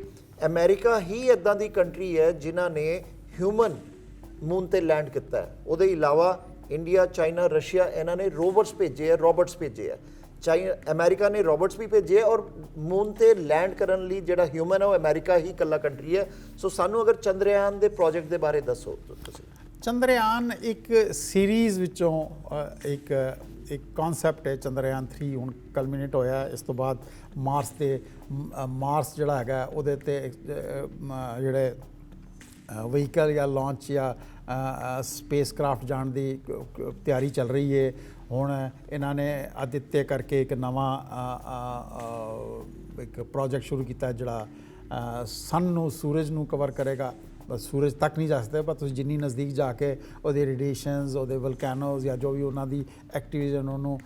A: ਅਮਰੀਕਾ ਹੀ ਇੱਦਾਂ ਦੀ ਕੰਟਰੀ ਹੈ ਜਿਨ੍ਹਾਂ ਨੇ ਹਿਊਮਨ ਮੂਨ ਤੇ ਲੈਂਡ ਕੀਤਾ ਹੈ। ਉਹਦੇ ਇਲਾਵਾ ਇੰਡੀਆ, ਚਾਈਨਾ, ਰਸ਼ੀਆ ਇਹਨਾਂ ਨੇ ਰੋਬੋਟਸ ਭੇਜੇ ਆ। ਅਮਰੀਕਾ ਨੇ ਰੋਬੋਟਸ ਵੀ ਭੇਜੇ ਔਰ ਮੂਨ ਤੇ ਲੈਂਡ ਕਰਨ ਲਈ ਜਿਹੜਾ ਹਿਊਮਨ ਹੈ ਉਹ ਅਮਰੀਕਾ ਹੀ ਇਕੱਲਾ ਕੰਟਰੀ ਹੈ। ਸੋ ਸਾਨੂੰ ਅਗਰ ਚੰਦਰਯਾਨ ਦੇ ਪ੍ਰੋਜੈਕਟ ਦੇ ਬਾਰੇ ਦੱਸੋ ਤੁਸੀਂ।
B: ਚੰਦਰਯਾਨ ਇੱਕ ਸੀਰੀਜ਼ ਵਿੱਚੋਂ ਇੱਕ ਕਨਸੈਪਟ ਹੈ। ਚੰਦਰਯਾਨ 3 ਹੁਣ ਕਲਮੀਨੇਟ ਹੋਇਆ। ਇਸ ਤੋਂ ਬਾਅਦ ਮਾਰਸ ਜਿਹੜਾ ਹੈਗਾ ਉਹਦੇ ਤੇ ਜਿਹੜੇ ਵਹੀਕਲ ਜਾਂ ਲਾਂਚ ਜਾਂ ਸਪੇਸ ਕ੍ਰਾਫਟ ਜਾਣ ਦੀ ਤਿਆਰੀ ਚੱਲ ਰਹੀ ਹੈ। ਹੁਣ ਇਹਨਾਂ ਨੇ ਆਦਿਤਯ ਕਰਕੇ ਇੱਕ ਨਵਾਂ ਇੱਕ ਪ੍ਰੋਜੈਕਟ ਸ਼ੁਰੂ ਕੀਤਾ ਜਿਹੜਾ ਸਨ ਨੂੰ, ਸੂਰਜ ਨੂੰ ਕਵਰ ਕਰੇਗਾ। ਬਸ ਸੂਰਜ ਤੱਕ ਨਹੀਂ ਜਾ ਸਕਦੇ ਪਰ ਤੁਸੀਂ ਜਿੰਨੀ ਨਜ਼ਦੀਕ ਜਾ ਕੇ ਉਹਦੇ ਰੇਡੀਏਸ਼ਨਸ, ਉਹਦੇ ਵਲਕੈਨੋਜ਼ ਜਾਂ ਜੋ ਵੀ ਉਹਨਾਂ ਦੀ ਐਕਟੀਵਿਟੀ ਉਹਨੂੰ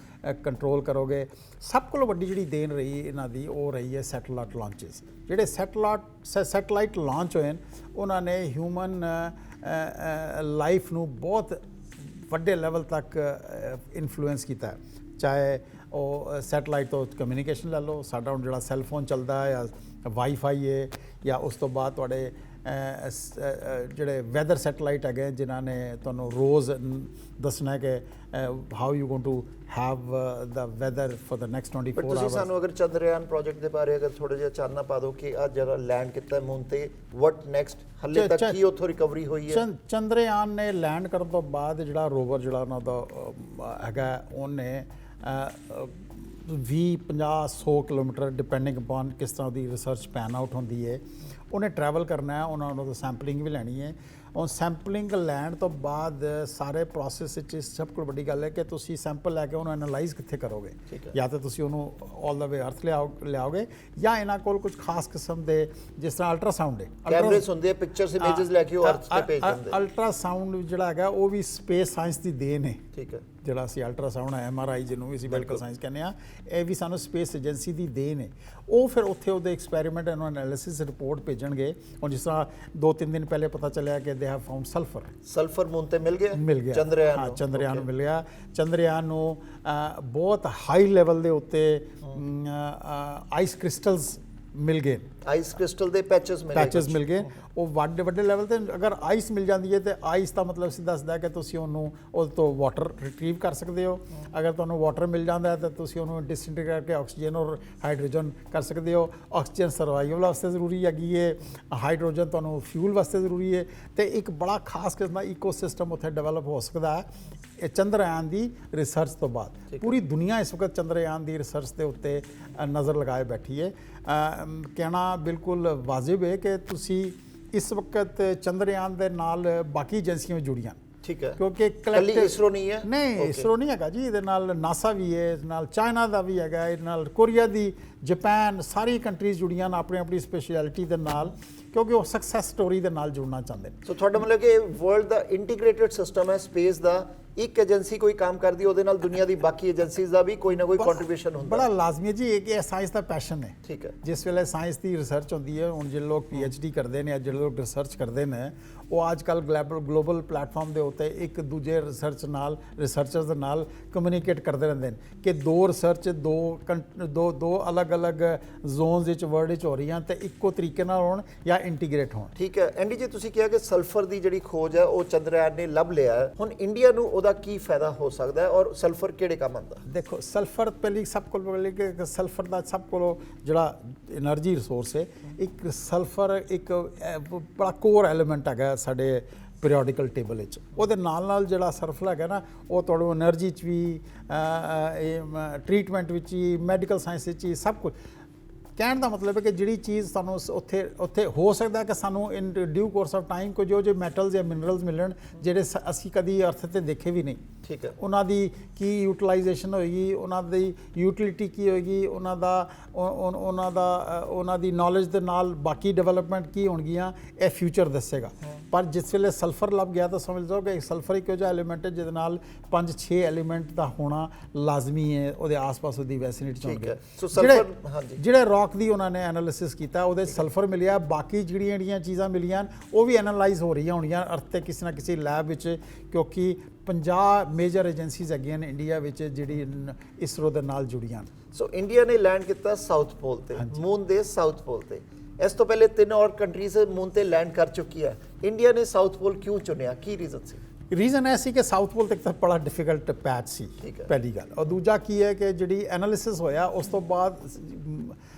B: ਕੰਟਰੋਲ ਕਰੋਗੇ। ਸਭ ਕੋਲੋਂ ਵੱਡੀ ਜਿਹੜੀ ਦੇਣ ਰਹੀ ਇਹਨਾਂ ਦੀ ਉਹ ਰਹੀ ਹੈ ਸੈਟੇਲਾਈਟ ਲਾਂਚਸ। ਜਿਹੜੇ ਸੈਟੇਲਾਈਟ ਲਾਂਚ ਹੋਏ ਨੇ ਉਹਨਾਂ ਨੇ ਹਿਊਮਨ ਲਾਈਫ ਨੂੰ ਬਹੁਤ ਵੱਡੇ ਲੈਵਲ ਤੱਕ ਇਨਫਲੂਐਂਸ ਕੀਤਾ ਹੈ। ਚਾਹੇ ਉਹ ਸੈਟੇਲਾਈਟ ਤੋਂ ਕਮਿਊਨੀਕੇਸ਼ਨ ਲੈ ਲਓ, ਸਾਡਾ ਹੁਣ ਜਿਹੜਾ ਸੈੱਲ ਫੋਨ ਚੱਲਦਾ ਹੈ ਜਾਂ ਵਾਈਫਾਈ ਹੈ, ਜਾਂ ਉਸ ਤੋਂ ਬਾਅਦ ਤੁਹਾਡੇ ਜਿਹੜੇ ਵੈਦਰ ਸੈਟੇਲਾਈਟ ਹੈਗੇ ਜਿਨ੍ਹਾਂ ਨੇ ਤੁਹਾਨੂੰ ਰੋਜ਼ ਦੱਸਣਾ ਕਿ how you going to have the weather for the next 24 hours.
A: ਤੁਸੀਂ ਸਾਨੂੰ ਅਗਰ ਚੰਦਰਯਾਨ ਪ੍ਰੋਜੈਕਟ ਦੇ ਬਾਰੇ ਅਗਰ ਥੋੜਾ ਜਿਹਾ ਚਾਨਣਾ ਪਾ ਦਿਓ ਕਿ ਅੱਜ ਜਿਹੜਾ ਲੈਂਡ ਕੀਤਾ ਮੂਨ ਤੇ, ਵਟ ਨੈਕਸਟ, ਹੱਲੇ ਤੱਕ ਕੀ ਉੱਥੋਂ ਰਿਕਵਰੀ ਹੋਈ ਹੈ?
B: ਚੰਦਰਯਾਨ ਨੇ ਲੈਂਡ ਕਰਨ ਤੋਂ ਬਾਅਦ ਜਿਹੜਾ ਰੋਵਰ ਜਿਹੜਾ ਉਹਨਾਂ ਦਾ ਹੈਗਾ ਉਹਨੇ 20, 50, 100 ਕਿਲੋਮੀਟਰ ਡਿਪੈਂਡਿੰਗ ਅਪਨ ਕਿਸ ਤਰ੍ਹਾਂ ਦੀ ਰਿਸਰਚ ਪੈਨ ਆਊਟ ਹੁੰਦੀ ਹੈ, ਉਹਨੇ ਟਰੈਵਲ ਕਰਨਾ ਹੈ। ਉਹਨਾਂ ਨੂੰ ਸੈਂਪਲਿੰਗ ਵੀ ਲੈਣੀ ਹੈ। ਉਹ ਸੈਂਪਲਿੰਗ ਲੈਣ ਤੋਂ ਬਾਅਦ ਸਾਰੇ ਪ੍ਰੋਸੈਸ ਵਿੱਚ ਸਭ ਤੋਂ ਵੱਡੀ ਗੱਲ ਹੈ ਕਿ ਤੁਸੀਂ ਸੈਂਪਲ ਲੈ ਕੇ ਉਹਨੂੰ ਐਨਾਲਾਈਜ਼ ਕਿੱਥੇ ਕਰੋਗੇ। ਜਾਂ ਤਾਂ ਤੁਸੀਂ ਉਹਨੂੰ ਆਲ ਦਾ ਵੇ ਅਰਥ ਲਿਆਓਗੇ ਜਾਂ ਇਹਨਾਂ ਕੋਲ ਕੁਝ ਖਾਸ ਕਿਸਮ ਦੇ ਜਿਸ ਤਰ੍ਹਾਂ ਅਲਟਰਾਸਾਊਂਡ ਹੈ,
A: ਕੈਮਰੇਸ ਹੁੰਦੇ ਆ, ਪਿਕਚਰਸ ਇਮੇजेस ਲੈ ਕੇ ਉਹ ਅਰਥ ਤੇ ਭੇਜ ਦਿੰਦੇ।
B: ਅਲਟਰਾਸਾਊਂਡ ਜਿਹੜਾ ਹੈਗਾ ਉਹ ਵੀ ਸਪੇਸ ਸਾਇੰਸ ਦੀ ਦੇਣ ਹੈ।
A: ਠੀਕ ਹੈ,
B: ਜਿਹੜਾ ਅਸੀਂ ਅਲਟਰਾਸਾਊਂਡ ਹੈ, MRI ਜਿਹਨੂੰ ਵੀ ਅਸੀਂ ਮੈਡੀਕਲ ਸਾਇੰਸ ਕਹਿੰਦੇ ਆ, ਇਹ ਵੀ ਸਾਨੂੰ ਸਪੇਸ ਏਜੰਸੀ ਦੀ ਦੇਣ ਹੈ। ਉਹ ਫਿਰ ਉੱਥੇ ਉਹਦੇ ਐਕਸਪੈਰੀਮੈਂਟ ਐਂਡ ਐਨਾਲਿਸਿਸ ਰਿਪੋਰਟ ਭੇਜਣਗੇ। ਹੁਣ ਜਿਸ ਤਰ੍ਹਾਂ 2-3 ਦਿਨ ਪਹਿਲੇ ਪਤਾ ਚੱਲਿਆ ਕਿ they have found sulphur moon ਤੇ ਮਿਲ ਗਿਆ ਚੰਦਰਯਾਨ ਨੂੰ। ਚੰਦਰਯਾਨ ਨੂੰ ਮਿਲ ਗਿਆ। ਚੰਦਰਯਾਨ ਨੂੰ ਬਹੁਤ ਹਾਈ ਲੈਵਲ ਦੇ ਉੱਤੇ ਆਈਸ ਕ੍ਰਿਸਟਲਸ ਮਿਲ ਗਏ।
A: ਆਈਸ ਕ੍ਰਿਸਟਲ ਦੇ ਪੈਚਸ ਮਿਲ ਗਏ। ਉਹ ਵੱਡੇ ਲੈਵਲ ਤੇ ਅਗਰ ਆਈਸ ਮਿਲ ਜਾਂਦੀ ਹੈ ਤੇ ਆਈਸ ਦਾ ਮਤਲਬ ਸਿੱਧਾ ਦੱਸਦਾ ਕਿ ਤੁਸੀਂ ਉਹਨੂੰ ਉਹਦੇ ਤੋਂ ਵਾਟਰ ਰਿਟਰੀਵ ਕਰ ਸਕਦੇ ਹੋ। ਅਗਰ ਤੁਹਾਨੂੰ ਵਾਟਰ ਮਿਲ ਜਾਂਦਾ ਹੈ ਤਾਂ ਤੁਸੀਂ ਉਹਨੂੰ ਡਿਸਇੰਟੀਗ੍ਰੇਟ ਕਰਕੇ ਆਕਸੀਜਨ ਔਰ ਹਾਈਡਰੋਜਨ ਕਰ ਸਕਦੇ ਹੋ। ਆਕਸੀਜਨ ਸਰਵਾਈਵਲ ਵਾਸਤੇ ਜ਼ਰੂਰੀ ਹੈਗੀ ਹੈ, ਹਾਈਡਰੋਜਨ ਤੁਹਾਨੂੰ ਫਿਊਲ ਵਾਸਤੇ ਜ਼ਰੂਰੀ ਹੈ ਤੇ ਇੱਕ ਬੜਾ ਖਾਸ ਕਿਸਮ ਦਾ ਈਕੋਸਿਸਟਮ ਉੱਥੇ ਡਿਵੈਲਪ ਹੋ ਸਕਦਾ ਹੈ ਇਹ ਚੰਦਰਯਾਨ ਦੀ ਰਿਸਰਚ ਤੋਂ ਬਾਅਦ। ਪੂਰੀ ਦੁਨੀਆ ਇਸ ਵਕਤ ਚੰਦਰਯਾਨ ਦੀ ਰਿਸਰਚ ਦੇ ਉੱਤੇ ਨਜ਼ਰ ਲਗਾਏ ਬੈਠੀ ਹੈ। ਕਹਿਣਾ ਬਿਲਕੁਲ ਵਾਜਿਬ ਹੈ ਕਿ ਤੁਸੀਂ ਇਸ ਵਕਤ ਚੰਦਰਯਾਨ ਦੇ ਨਾਲ ਬਾਕੀ ਏਜੰਸੀਆਂ ਵੀ ਜੁੜੀਆਂ। ਠੀਕ ਹੈ,
B: ਕਿਉਂਕਿ
A: ਕੱਲੀ ਇਸਰੋ ਨਹੀਂ ਹੈ।
B: ਨਹੀਂ, ਇਸਰੋ ਨਹੀਂ ਹੈਗਾ ਜੀ। ਇਹਦੇ ਨਾਲ ਨਾਸਾ ਵੀ ਹੈ, ਇਸ ਨਾਲ ਚਾਈਨਾ ਦਾ ਵੀ ਹੈਗਾ, ਇਹਦੇ ਨਾਲ ਕੋਰੀਆ ਦੀ, ਜਾਪਾਨ, ਸਾਰੀ ਕੰਟਰੀਜ਼ ਜੁੜੀਆਂ ਨੇ ਆਪਣੀ ਸਪੈਸ਼ਲਿਟੀ ਦੇ ਨਾਲ, ਕਿਉਂਕਿ ਉਹ ਸਕਸੈਸ ਸਟੋਰੀ ਦੇ ਨਾਲ ਜੁੜਨਾ ਚਾਹੁੰਦੇ ਨੇ।
A: ਸੋ ਤੁਹਾਡਾ ਮਤਲਬ ਕਿ ਵਰਲਡ ਦਾ ਇੰਟੀਗ੍ਰੇਟਿਡ ਸਿਸਟਮ ਹੈ ਸਪੇਸ ਦਾ। ਇੱਕ ਏਜੰਸੀ ਕੋਈ ਕੰਮ ਕਰਦੀ ਉਹਦੇ ਨਾਲ ਦੁਨੀਆ ਦੀ ਬਾਕੀ ਏਜੰਸੀਜ਼ ਦਾ ਵੀ ਕੋਈ ਨਾ ਕੋਈ ਕੰਟਰੀਬਿਊਸ਼ਨ ਹੁੰਦਾ।
B: ਬੜਾ ਲਾਜ਼ਮੀ ਹੈ ਜੀ, ਇਹ ਸਾਇੰਸ ਦਾ ਪੈਸ਼ਨ ਹੈ।
A: ਠੀਕ ਹੈ,
B: ਜਿਸ ਵੇਲੇ ਸਾਇੰਸ ਦੀ ਰਿਸਰਚ ਹੁੰਦੀ ਹੈ, ਹੁਣ ਜਿਹੜੇ ਲੋਕ PhD ਕਰਦੇ ਨੇ, ਜਿਹੜੇ ਲੋਕ ਰਿਸਰਚ ਕਰਦੇ ਨੇ, ਉਹ ਅੱਜ ਕੱਲ੍ਹ ਗਲੋਬਲ ਪਲੇਟਫਾਰਮ ਦੇ ਉੱਤੇ ਇੱਕ ਦੂਜੇ ਰਿਸਰਚਰਸ ਦੇ ਨਾਲ ਕਮਿਊਨੀਕੇਟ ਕਰਦੇ ਰਹਿੰਦੇ ਨੇ ਕਿ ਦੋ ਅਲੱਗ-ਅਲੱਗ ਜ਼ੋਨਸ ਵਿੱਚ ਵਰਲਡ ਵਿੱਚ ਹੋ ਰਹੀਆਂ ਤੇ ਇੱਕੋ ਤਰੀਕੇ ਨਾਲ ਹੋਣ ਜਾਂ ਇੰਟੀਗ੍ਰੇਟ ਹੋਣ।
A: ਠੀਕ ਹੈ ਐਂਡੀ ਜੀ, ਤੁਸੀਂ ਕਿਹਾ ਕਿ ਸਲਫਰ ਦੀ ਜਿਹੜੀ ਖੋਜ ਹੈ ਉਹ ਚੰਦਰਯਾਨ ਨੇ ਲੱਭ ਲਿਆ ਹੈ। ਹੁਣ ਇੰਡੀਆ ਨੂੰ ਉਹਦਾ ਕੀ ਫਾਇਦਾ ਹੋ ਸਕਦਾ ਹੈ ਔਰ ਸਲਫਰ ਕਿਹੜੇ ਕੰਮ ਆਉਂਦਾ?
B: ਦੇਖੋ, ਸਲਫਰ ਪਹਿਲੀ ਸਭ ਕੋਲ ਕਿ ਸਲਫਰ ਦਾ ਸਭ ਕੋਲੋਂ ਜਿਹੜਾ એનર્ਜੀ ਰਿਸੋਰਸ ਹੈ, ਇੱਕ ਸਲਫਰ ਇੱਕ ਬੜਾ ਕੋਰ ਐਲੀਮੈਂਟ ਹੈਗਾ ਸਾਡੇ ਪੀਰੀਓਡਿਕਲ ਟੇਬਲ ਵਿੱਚ। ਉਹਦੇ ਨਾਲ ਜਿਹੜਾ ਸਲਫਰ ਹੈਗਾ ਨਾ, ਉਹ ਤੁਹਾਨੂੰ એનર્ਜੀ 'ਚ ਵੀ, ਟ੍ਰੀਟਮੈਂਟ ਵਿੱਚ ਵੀ, ਮੈਡੀਕਲ ਸਾਇੰਸ ਵਿੱਚ ਵੀ, ਸਭ ਕੁਝ। ਕਹਿਣ ਦਾ ਮਤਲਬ ਹੈ ਕਿ ਜਿਹੜੀ ਚੀਜ਼ ਸਾਨੂੰ ਉੱਥੇ ਹੋ ਸਕਦਾ ਕਿ ਸਾਨੂੰ ਇਨ ਡਿਊ ਕੋਰਸ ਆਫ ਟਾਈਮ ਕੋਈ ਜੋ ਮੈਟਲਸ ਜਾਂ ਮਿਨਰਲਸ ਮਿਲਣ ਜਿਹੜੇ ਅਸੀਂ ਕਦੀ ਅਰਥ ਤੇ ਦੇਖੇ ਵੀ ਨਹੀਂ।
A: ਠੀਕ ਹੈ।
B: ਉਹਨਾਂ ਦੀ ਕੀ ਯੂਟਿਲਾਈਜੇਸ਼ਨ ਹੋਏਗੀ, ਉਹਨਾਂ ਦੀ ਯੂਟਿਲਿਟੀ ਕੀ ਹੋਏਗੀ, ਉਹਨਾਂ ਦੀ ਨੌਲੇਜ ਦੇ ਨਾਲ ਬਾਕੀ ਡਿਵੈਲਪਮੈਂਟ ਕੀ ਹੋਣਗੀਆਂ, ਇਹ ਫਿਊਚਰ ਦੱਸੇਗਾ। ਪਰ ਜਿਸ ਵੇਲੇ ਸਲਫਰ ਲੱਭ ਗਿਆ ਤਾਂ ਸਮਝ ਲਓ ਕਿ ਸਲਫਰ ਇੱਕ ਇਹੋ ਜਿਹਾ ਐਲੀਮੈਂਟ ਹੈ ਜਿਹਦੇ ਨਾਲ 5-6 ਐਲੀਮੈਂਟ ਦਾ ਹੋਣਾ ਲਾਜ਼ਮੀ ਹੈ ਉਹਦੇ ਆਸ-ਪਾਸ ਉਹਦੀ ਵੈਸਿਨਿਟੀ ਚ ਹੋਣਗੇ।
A: ਸੋ ਸਲਫਰ, ਹਾਂਜੀ,
B: ਜਿਹੜੇ ਰੌਕ ਦੀ ਉਹਨਾਂ ਨੇ ਐਨਾਲਿਸਿਸ ਕੀਤਾ ਉਹਦੇ ਸਲਫਰ ਮਿਲਿਆ, ਬਾਕੀ ਜਿਹੜੀਆਂ ਚੀਜ਼ਾਂ ਮਿਲੀਆਂ ਉਹ ਵੀ ਐਨਾਲਾਈਜ਼ ਹੋ ਰਹੀਆਂ ਹੋਣੀਆਂ ਅਰਥ ਤੇ ਕਿਸੇ ਨਾ ਕਿਸੇ ਲੈਬ ਵਿੱਚ, ਕਿਉਂਕਿ 50 ਮੇਜਰ ਏਜੰਸੀਜ਼ ਹੈਗੀਆਂ ਨੇ ਇੰਡੀਆ ਵਿੱਚ ਜਿਹੜੀ ਇਸਰੋ ਦੇ ਨਾਲ ਜੁੜੀਆਂ।
A: ਸੋ ਇੰਡੀਆ ਨੇ ਲੈਂਡ ਕੀਤਾ ਸਾਊਥ ਪੋਲ ਤੇ, ਮੂਨ ਦੇ ਸਾਊਥ ਪੋਲ ਤੇ। ਇਸ ਤੋਂ ਪਹਿਲੇ 3 ਹੋਰ ਕੰਟਰੀਜ਼ ਮੂਨ ਤੇ ਲੈਂਡ ਕਰ ਚੁੱਕੀ ਹੈ। ਇੰਡੀਆ ਨੇ ਸਾਊਥ ਪੋਲ ਕਿਉਂ ਚੁਣਿਆ, ਕੀ ਰੀਜ਼ਨ ਸੀ?
B: ਰੀਜ਼ਨ ਇਹ ਸੀ ਕਿ ਸਾਊਥ ਪੋਲ ਤੱਕ ਤਾਂ ਬੜਾ ਡਿਫਿਕਲਟ ਪੈਚ ਸੀ, ਪਹਿਲੀ ਗੱਲ। ਔਰ ਦੂਜਾ ਕੀ ਹੈ ਕਿ ਜਿਹੜੀ ਐਨਾਲਿਸਿਸ ਹੋਇਆ ਉਸ ਤੋਂ ਬਾਅਦ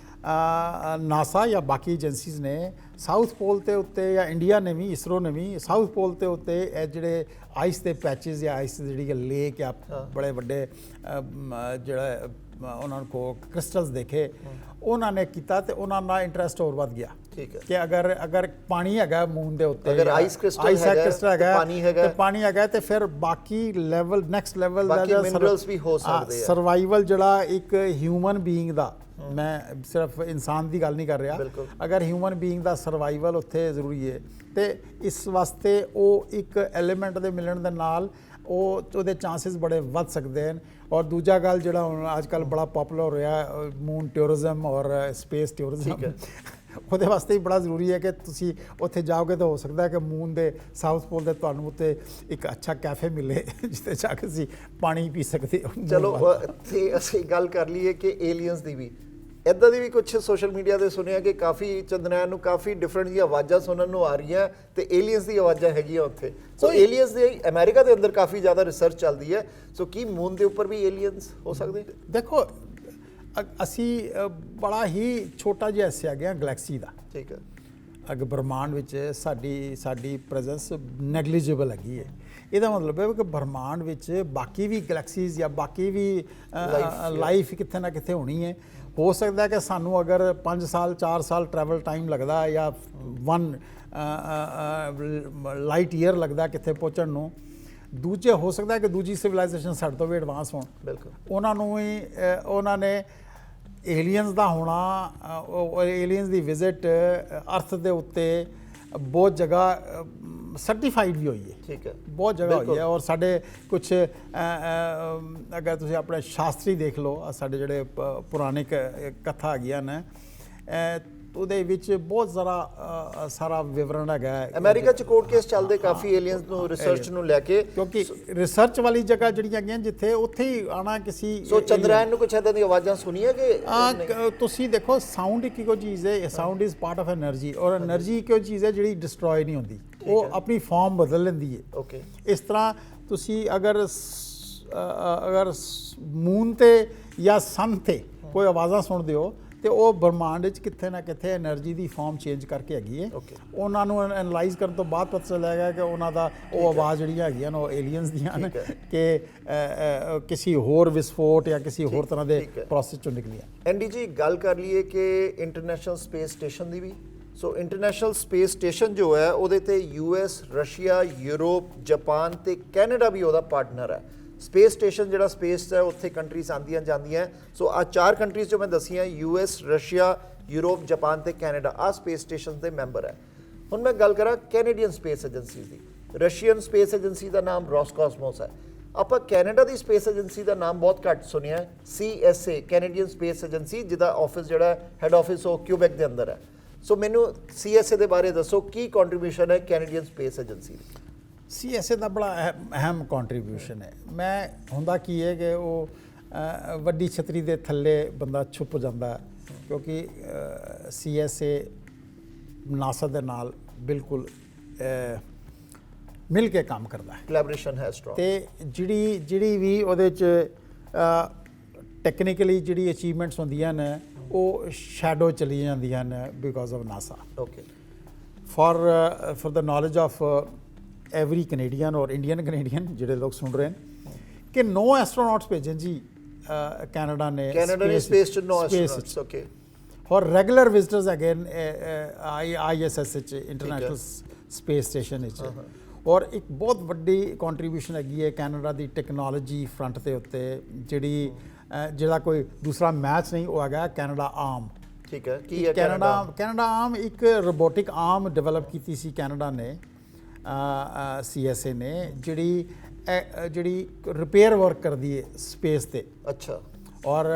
B: ਨਾਸਾ ਜਾਂ ਬਾਕੀ ਏਜੰਸੀਜ਼ ਨੇ ਸਾਊਥ ਪੋਲ ਤੇ ਉੱਤੇ, ਜਾਂ ਇੰਡੀਆ ਨੇ ਵੀ, ਇਸਰੋ ਨੇ ਵੀ ਸਾਊਥ ਪੋਲ ਤੇ ਉੱਤੇ ਇਹ ਜਿਹੜੇ ਆਈਸ ਦੇ ਪੈਚਿਸ ਜਾਂ ਆਈਸ ਦੀ ਜਿਹੜੀ ਲੇਕ ਜਾਂ ਬੜੇ ਵੱਡੇ ਜਿਹੜਾ ਉਹਨਾਂ ਨੂੰ ਕ੍ਰਿਸਟਲਸ ਦੇਖੇ, ਉਹਨਾਂ ਨੇ ਕੀਤਾ ਤੇ ਉਹਨਾਂ ਦਾ ਇੰਟਰਸਟ ਹੋਰ ਵੱਧ ਗਿਆ।
A: ਠੀਕ ਹੈ।
B: ਕਿ ਅਗਰ ਪਾਣੀ ਹੈਗਾ ਮੂਨ ਦੇ ਉੱਤੇ,
A: ਅਗਰ ਆਈਸ ਕ੍ਰਿਸਟਲ ਹੈਗਾ,
B: ਪਾਣੀ ਹੈਗਾ ਤੇ ਫਿਰ ਬਾਕੀ ਲੈਵਲ, ਨੈਕਸਟ ਲੈਵਲ ਦਾ
A: ਮਿਨਰਲਸ ਵੀ ਹੋ ਸਕਦੇ ਆ।
B: ਸਰਵਾਈਵਲ ਜਿਹੜਾ ਇੱਕ ਹਿਊਮਨ ਬੀਇੰਗ ਦਾ, ਮੈਂ ਸਿਰਫ ਇਨਸਾਨ ਦੀ ਗੱਲ ਨਹੀਂ ਕਰ ਰਿਹਾ, ਅਗਰ ਹਿਊਮਨ ਬੀਇੰਗ ਦਾ ਸਰਵਾਈਵਲ ਉੱਥੇ ਜ਼ਰੂਰੀ ਹੈ ਤੇ ਇਸ ਵਾਸਤੇ ਉਹ ਇੱਕ ਐਲੀਮੈਂਟ ਦੇ ਮਿਲਣ ਦੇ ਨਾਲ ਉਹਦੇ ਚਾਂਸਸ ਬੜੇ ਵੱਧ ਸਕਦੇ ਹਨ। ਔਰ ਦੂਜਾ ਗੱਲ ਜਿਹੜਾ ਹੁਣ ਅੱਜ ਕੱਲ੍ਹ ਬੜਾ ਪਪੂਲਰ ਹੋ ਰਿਹਾ ਮੂਨ ਟੂਰਿਜ਼ਮ ਔਰ ਸਪੇਸ ਟੂਰਿਜ਼ਮ, ਉਹਦੇ ਵਾਸਤੇ ਹੀ ਬੜਾ ਜ਼ਰੂਰੀ ਹੈ ਕਿ ਤੁਸੀਂ ਉੱਥੇ ਜਾਓਗੇ ਤਾਂ ਹੋ ਸਕਦਾ ਹੈ ਕਿ ਮੂਨ ਦੇ ਸਾਊਥ ਪੋਲ ਦੇ ਤੁਹਾਨੂੰ ਉੱਤੇ ਇੱਕ ਅੱਛਾ ਕੈਫੇ ਮਿਲੇ ਜਿੱਥੇ ਜਾ ਕੇ ਤੁਸੀਂ ਪਾਣੀ ਪੀ ਸਕਦੇ ਹੋ।
A: ਚਲੋ ਤੇ ਅਸੀਂ ਗੱਲ ਕਰ ਲਈਏ ਕਿ ਏਲੀਅਨਸ ਦੀ ਵੀ ਇੱਦਾਂ ਦੀ ਵੀ ਕੁਝ ਸੋਸ਼ਲ ਮੀਡੀਆ ਤੇ ਸੁਣਿਆ ਕਿ ਕਾਫੀ ਚੰਦਰਯਾਨ ਨੂੰ ਕਾਫੀ ਡਿਫਰੈਂਟ ਦੀਆਂ ਆਵਾਜ਼ਾਂ ਸੁਣਨ ਨੂੰ ਆ ਰਹੀਆਂ ਤੇ ਏਲੀਅਨਸ ਦੀ ਆਵਾਜ਼ਾਂ ਹੈਗੀਆਂ ਉੱਥੇ। ਸੋ ਏਲੀਅਨਸ ਦੇ ਅਮਰੀਕਾ ਦੇ ਅੰਦਰ ਕਾਫੀ ਜ਼ਿਆਦਾ ਰਿਸਰਚ ਚੱਲਦੀ ਹੈ। ਸੋ ਕੀ ਮੂਨ ਦੇ ਉੱਪਰ ਵੀ ਏਲੀਅਨਸ ਹੋ ਸਕਦੇ?
B: ਦੇਖੋ, ਅਸੀਂ ਬੜਾ ਹੀ ਛੋਟਾ ਜਿਹਾ ਹਿੱਸਾ ਹੈਗੇ ਗਲੈਕਸੀ ਦਾ।
A: ਠੀਕ ਹੈ।
B: ਅਗ ਬ੍ਰਹਮਾਂਡ ਵਿੱਚ ਸਾਡੀ ਪ੍ਰੈਜ਼ੈਂਸ ਨੈਗਲੀਜੀਬਲ ਹੈਗੀ ਹੈ। ਇਹਦਾ ਮਤਲਬ ਹੈ ਕਿ ਬ੍ਰਹਮਾਂਡ ਵਿੱਚ ਬਾਕੀ ਵੀ ਗਲੈਕਸੀਜ਼ ਜਾਂ ਬਾਕੀ ਵੀ ਲਾਈਫ ਕਿਤੇ ਨਾ ਕਿਤੇ ਹੋਣੀ ਹੈ। ਹੋ ਸਕਦਾ ਹੈ ਕਿ ਸਾਨੂੰ ਅਗਰ 5 ਸਾਲ 4 ਸਾਲ ਟਰੈਵਲ ਟਾਈਮ ਲੱਗਦਾ ਜਾਂ 1 ਲਾਈਟ ਈਅਰ ਲੱਗਦਾ ਕਿਤੇ ਪਹੁੰਚਣ ਨੂੰ, ਦੂਜੇ ਹੋ ਸਕਦਾ ਹੈ ਕਿ ਦੂਜੀ ਸਿਵਲਾਈਜੇਸ਼ਨ ਸਾਡੇ ਤੋਂ ਵੀ ਐਡਵਾਂਸ ਹੋਣ।
A: ਬਿਲਕੁਲ।
B: ਉਹਨਾਂ ਨੇ ਏਲੀਅਨਸ ਦਾ ਹੋਣਾ, ਏਲੀਅਨਸ ਦੀ ਵਿਜ਼ਿਟ ਅਰਥ ਦੇ ਉੱਤੇ ਬਹੁਤ ਜਗ੍ਹਾ ਸਰਟੀਫਾਈਡ ਵੀ ਹੋਈ ਹੈ। ਠੀਕ ਹੈ। ਬਹੁਤ ਜਗ੍ਹਾ ਹੋਈ ਹੈ। ਔਰ ਸਾਡੇ ਕੁਝ ਅਗਰ ਤੁਸੀਂ ਆਪਣੇ ਸ਼ਾਸਤਰੀ ਦੇਖ ਲਓ, ਸਾਡੇ ਜਿਹੜੇ ਪੁਰਾਣੇ ਕਥਾ ਹੈਗੀਆਂ ਨੇ, ਉਹਦੇ ਵਿੱਚ ਬਹੁਤ ਸਾਰਾ ਵਿਵਰਣ ਹੈਗਾ।
A: ਅਮਰੀਕਾ 'ਚ ਕੋਰਟ ਕੇਸ ਚੱਲਦੇ ਕਾਫੀ ਏਲੀਅਨਸ ਨੂੰ ਰਿਸਰਚ ਨੂੰ ਲੈ ਕੇ,
B: ਕਿਉਂਕਿ ਰਿਸਰਚ ਵਾਲੀ ਜਗ੍ਹਾ ਜਿਹੜੀਆਂ ਹੈਗੀਆਂ ਜਿੱਥੇ ਉੱਥੇ ਹੀ ਆਣਾ ਕਿਸੇ।
A: ਸੋ ਚੰਦਰਯਾਨ ਨੂੰ ਕੁਝ ਇੱਦਾਂ ਦੀਆਂ ਆਵਾਜ਼ਾਂ ਸੁਣੀਆਂ ਕਿ
B: ਤੁਸੀਂ ਦੇਖੋ, ਸਾਊਂਡ ਇੱਕ ਇੱਕੋ ਚੀਜ਼ ਹੈ, sound is part of energy, ਔਰ ਐਨਰਜੀ ਇੱਕੋ ਚੀਜ਼ ਹੈ ਜਿਹੜੀ ਡਿਸਟਰੋਏ ਨਹੀਂ ਹੁੰਦੀ, ਉਹ ਆਪਣੀ ਫਾਰਮ ਬਦਲ ਲੈਂਦੀ ਹੈ।
A: ਓਕੇ।
B: ਇਸ ਤਰ੍ਹਾਂ ਤੁਸੀਂ ਅਗਰ ਮੂਨ ਤੇ ਜਾਂ ਸਨ ਤੇ ਕੋਈ ਆਵਾਜ਼ਾਂ ਸੁਣਦੇ ਹੋ ਤੇ ਉਹ ਬ੍ਰਹਮਾਂਡ ਵਿੱਚ ਕਿੱਥੇ ਨਾ ਕਿੱਥੇ એનર્ਜੀ ਦੀ ਫਾਰਮ ਚੇਂਜ ਕਰਕੇ ਹੈਗੀ ਹੈ। ਉਹਨਾਂ ਨੂੰ ਐਨਾਲਾਈਜ਼ ਕਰਨ ਤੋਂ ਬਾਅਦ ਪਤਾ ਚੱਲੇਗਾ ਕਿ ਉਹਨਾਂ ਦਾ ਉਹ ਆਵਾਜ਼ ਜਿਹੜੀਆਂ ਹੈਗੀਆਂ ਨੇ ਉਹ ਏਲੀਅਨਸ ਦੀਆਂ ਨੇ ਕਿ ਕਿਸੇ ਹੋਰ ਵਿਸਫੋਟ ਜਾਂ ਕਿਸੇ ਹੋਰ ਤਰ੍ਹਾਂ ਦੇ ਪ੍ਰੋਸੈਸ ਚੋਂ ਨਿਕਲੀਆਂ।
A: ਐਨਡੀ ਜੀ, ਗੱਲ ਕਰ ਲਈਏ ਕਿ ਇੰਟਰਨੈਸ਼ਨਲ ਸਪੇਸ ਸਟੇਸ਼ਨ ਦੀ ਵੀ। ਸੋ ਇੰਟਰਨੈਸ਼ਨਲ ਸਪੇਸ ਸਟੇਸ਼ਨ ਜੋ ਹੈ ਉਹਦੇ ਤੇ US, ਰਸ਼ੀਆ, ਯੂਰਪ, ਜਾਪਾਨ ਤੇ ਕੈਨੇਡਾ ਵੀ ਉਹਦਾ ਪਾਰਟਨਰ ਹੈ। ਸਪੇਸ ਸਟੇਸ਼ਨ ਜਿਹੜਾ ਸਪੇਸ ਹੈ ਉੱਥੇ ਕੰਟਰੀਜ਼ ਆਉਂਦੀਆਂ ਜਾਂਦੀਆਂ। ਸੋ ਆ 4 ਕੰਟਰੀਜ਼ ਜੋ ਮੈਂ ਦੱਸੀਆਂ, US, ਰਸ਼ੀਆ, ਯੂਰਪ, ਜਾਪਾਨ ਤੇ ਕੈਨੇਡਾ, ਆ ਸਪੇਸ ਸਟੇਸ਼ਨ ਦੇ ਮੈਂਬਰ ਹੈ। ਹੁਣ ਮੈਂ ਗੱਲ ਕਰਾਂ ਕੈਨੇਡੀਅਨ ਸਪੇਸ ਏਜੰਸੀ ਦੀ। ਰਸ਼ੀਅਨ ਸਪੇਸ ਏਜੰਸੀ ਦਾ ਨਾਮ ਰੋਸਕਾਸਮੋਸ ਹੈ। ਆਪਾਂ ਕੈਨੇਡਾ ਦੀ ਸਪੇਸ ਏਜੰਸੀ ਦਾ ਨਾਮ ਬਹੁਤ ਘੱਟ ਸੁਣਿਆ, CSA, ਕੈਨੇਡੀਅਨ ਸਪੇਸ ਏਜੰਸੀ, ਜਿਹਦਾ ਆਫਿਸ ਜਿਹੜਾ ਹੈਡ ਆਫਿਸ ਉਹ ਕਿਊਬੈਕ ਦੇ ਅੰਦਰ ਹੈ। ਸੋ ਮੈਨੂੰ CSA ਦੇ ਬਾਰੇ ਦੱਸੋ, ਕੀ ਕੰਟਰੀਬਿਊਸ਼ਨ ਹੈ ਕੈਨੇਡੀਅਨ ਸਪੇਸ ਏਜੰਸੀ ਦੀ?
B: CSA ਦਾ ਬੜਾ ਅਹਿਮ ਕੰਟਰੀਬਿਊਸ਼ਨ ਹੈ। ਮੈਂ ਹੁੰਦਾ ਕੀ ਹੈ ਕਿ ਉਹ ਵੱਡੀ ਛਤਰੀ ਦੇ ਥੱਲੇ ਬੰਦਾ ਛੁਪ ਜਾਂਦਾ, ਕਿਉਂਕਿ CSA ਨਾਸਾ ਦੇ ਨਾਲ ਬਿਲਕੁਲ ਮਿਲ ਕੇ ਕੰਮ ਕਰਦਾ ਹੈ,
A: ਕੋਲੈਬੋਰੇਸ਼ਨ ਹੈ ਸਟਰੋਂਗ।
B: ਤੇ ਜਿਹੜੀ ਵੀ ਉਹਦੇ 'ਚ ਟੈਕਨੀਕਲੀ ਜਿਹੜੀ ਅਚੀਵਮੈਂਟਸ ਹੁੰਦੀਆਂ ਨੇ ਉਹ ਸ਼ੈਡੋ ਚਲੀ ਜਾਂਦੀਆਂ ਨੇ because of NASA.
A: Okay.
B: For the knowledge of every Canadian और इंडियन कनेडियन ਜਿਹੜੇ ਲੋਕ ਸੁਣ ਰਹੇ ਨੇ ਕਿ 9 ਐਸਟਰੋਨੌਟਸ ਭੇਜੇ ਜੀ ਕੈਨੇਡਾ ਨੇ
A: ਸਪੇਸ 'ਚ 9 astronauts. Okay.
B: for regular visitors again ISS ਵਿੱਚ ਇੰਟਰਨੈਸ਼ਨਲ ਸਪੇਸ ਸਟੇਸ਼ਨ ਵਿੱਚ ਔਰ ਇੱਕ ਬਹੁਤ ਵੱਡੀ ਕੰਟਰੀਬਿਊਸ਼ਨ ਹੈਗੀ ਹੈ ਕੈਨੇਡਾ ਦੀ ਟੈਕਨੋਲੋਜੀ ਫਰੰਟ ਦੇ ਉੱਤੇ ਜਿਹੜਾ ਕੋਈ ਦੂਸਰਾ ਮੈਚ ਨਹੀਂ ਉਹ ਹੈਗਾ ਕੈਨੇਡਾ ਆਰਮ।
A: ਠੀਕ ਹੈ, ਕੀ ਹੈ
B: ਕੈਨੇਡਾ ਆਰਮ? ਇੱਕ ਰੋਬੋਟਿਕ ਆਰਮ ਡਿਵੈਲਪ ਕੀਤੀ ਸੀ ਕੈਨੇਡਾ ਨੇ CSA ਨੇ ਜਿਹੜੀ ਰਿਪੇਅਰ ਵਰਕ ਕਰਦੀ ਹੈ ਸਪੇਸ ਤੇ।
A: ਅੱਛਾ।
B: ਔਰ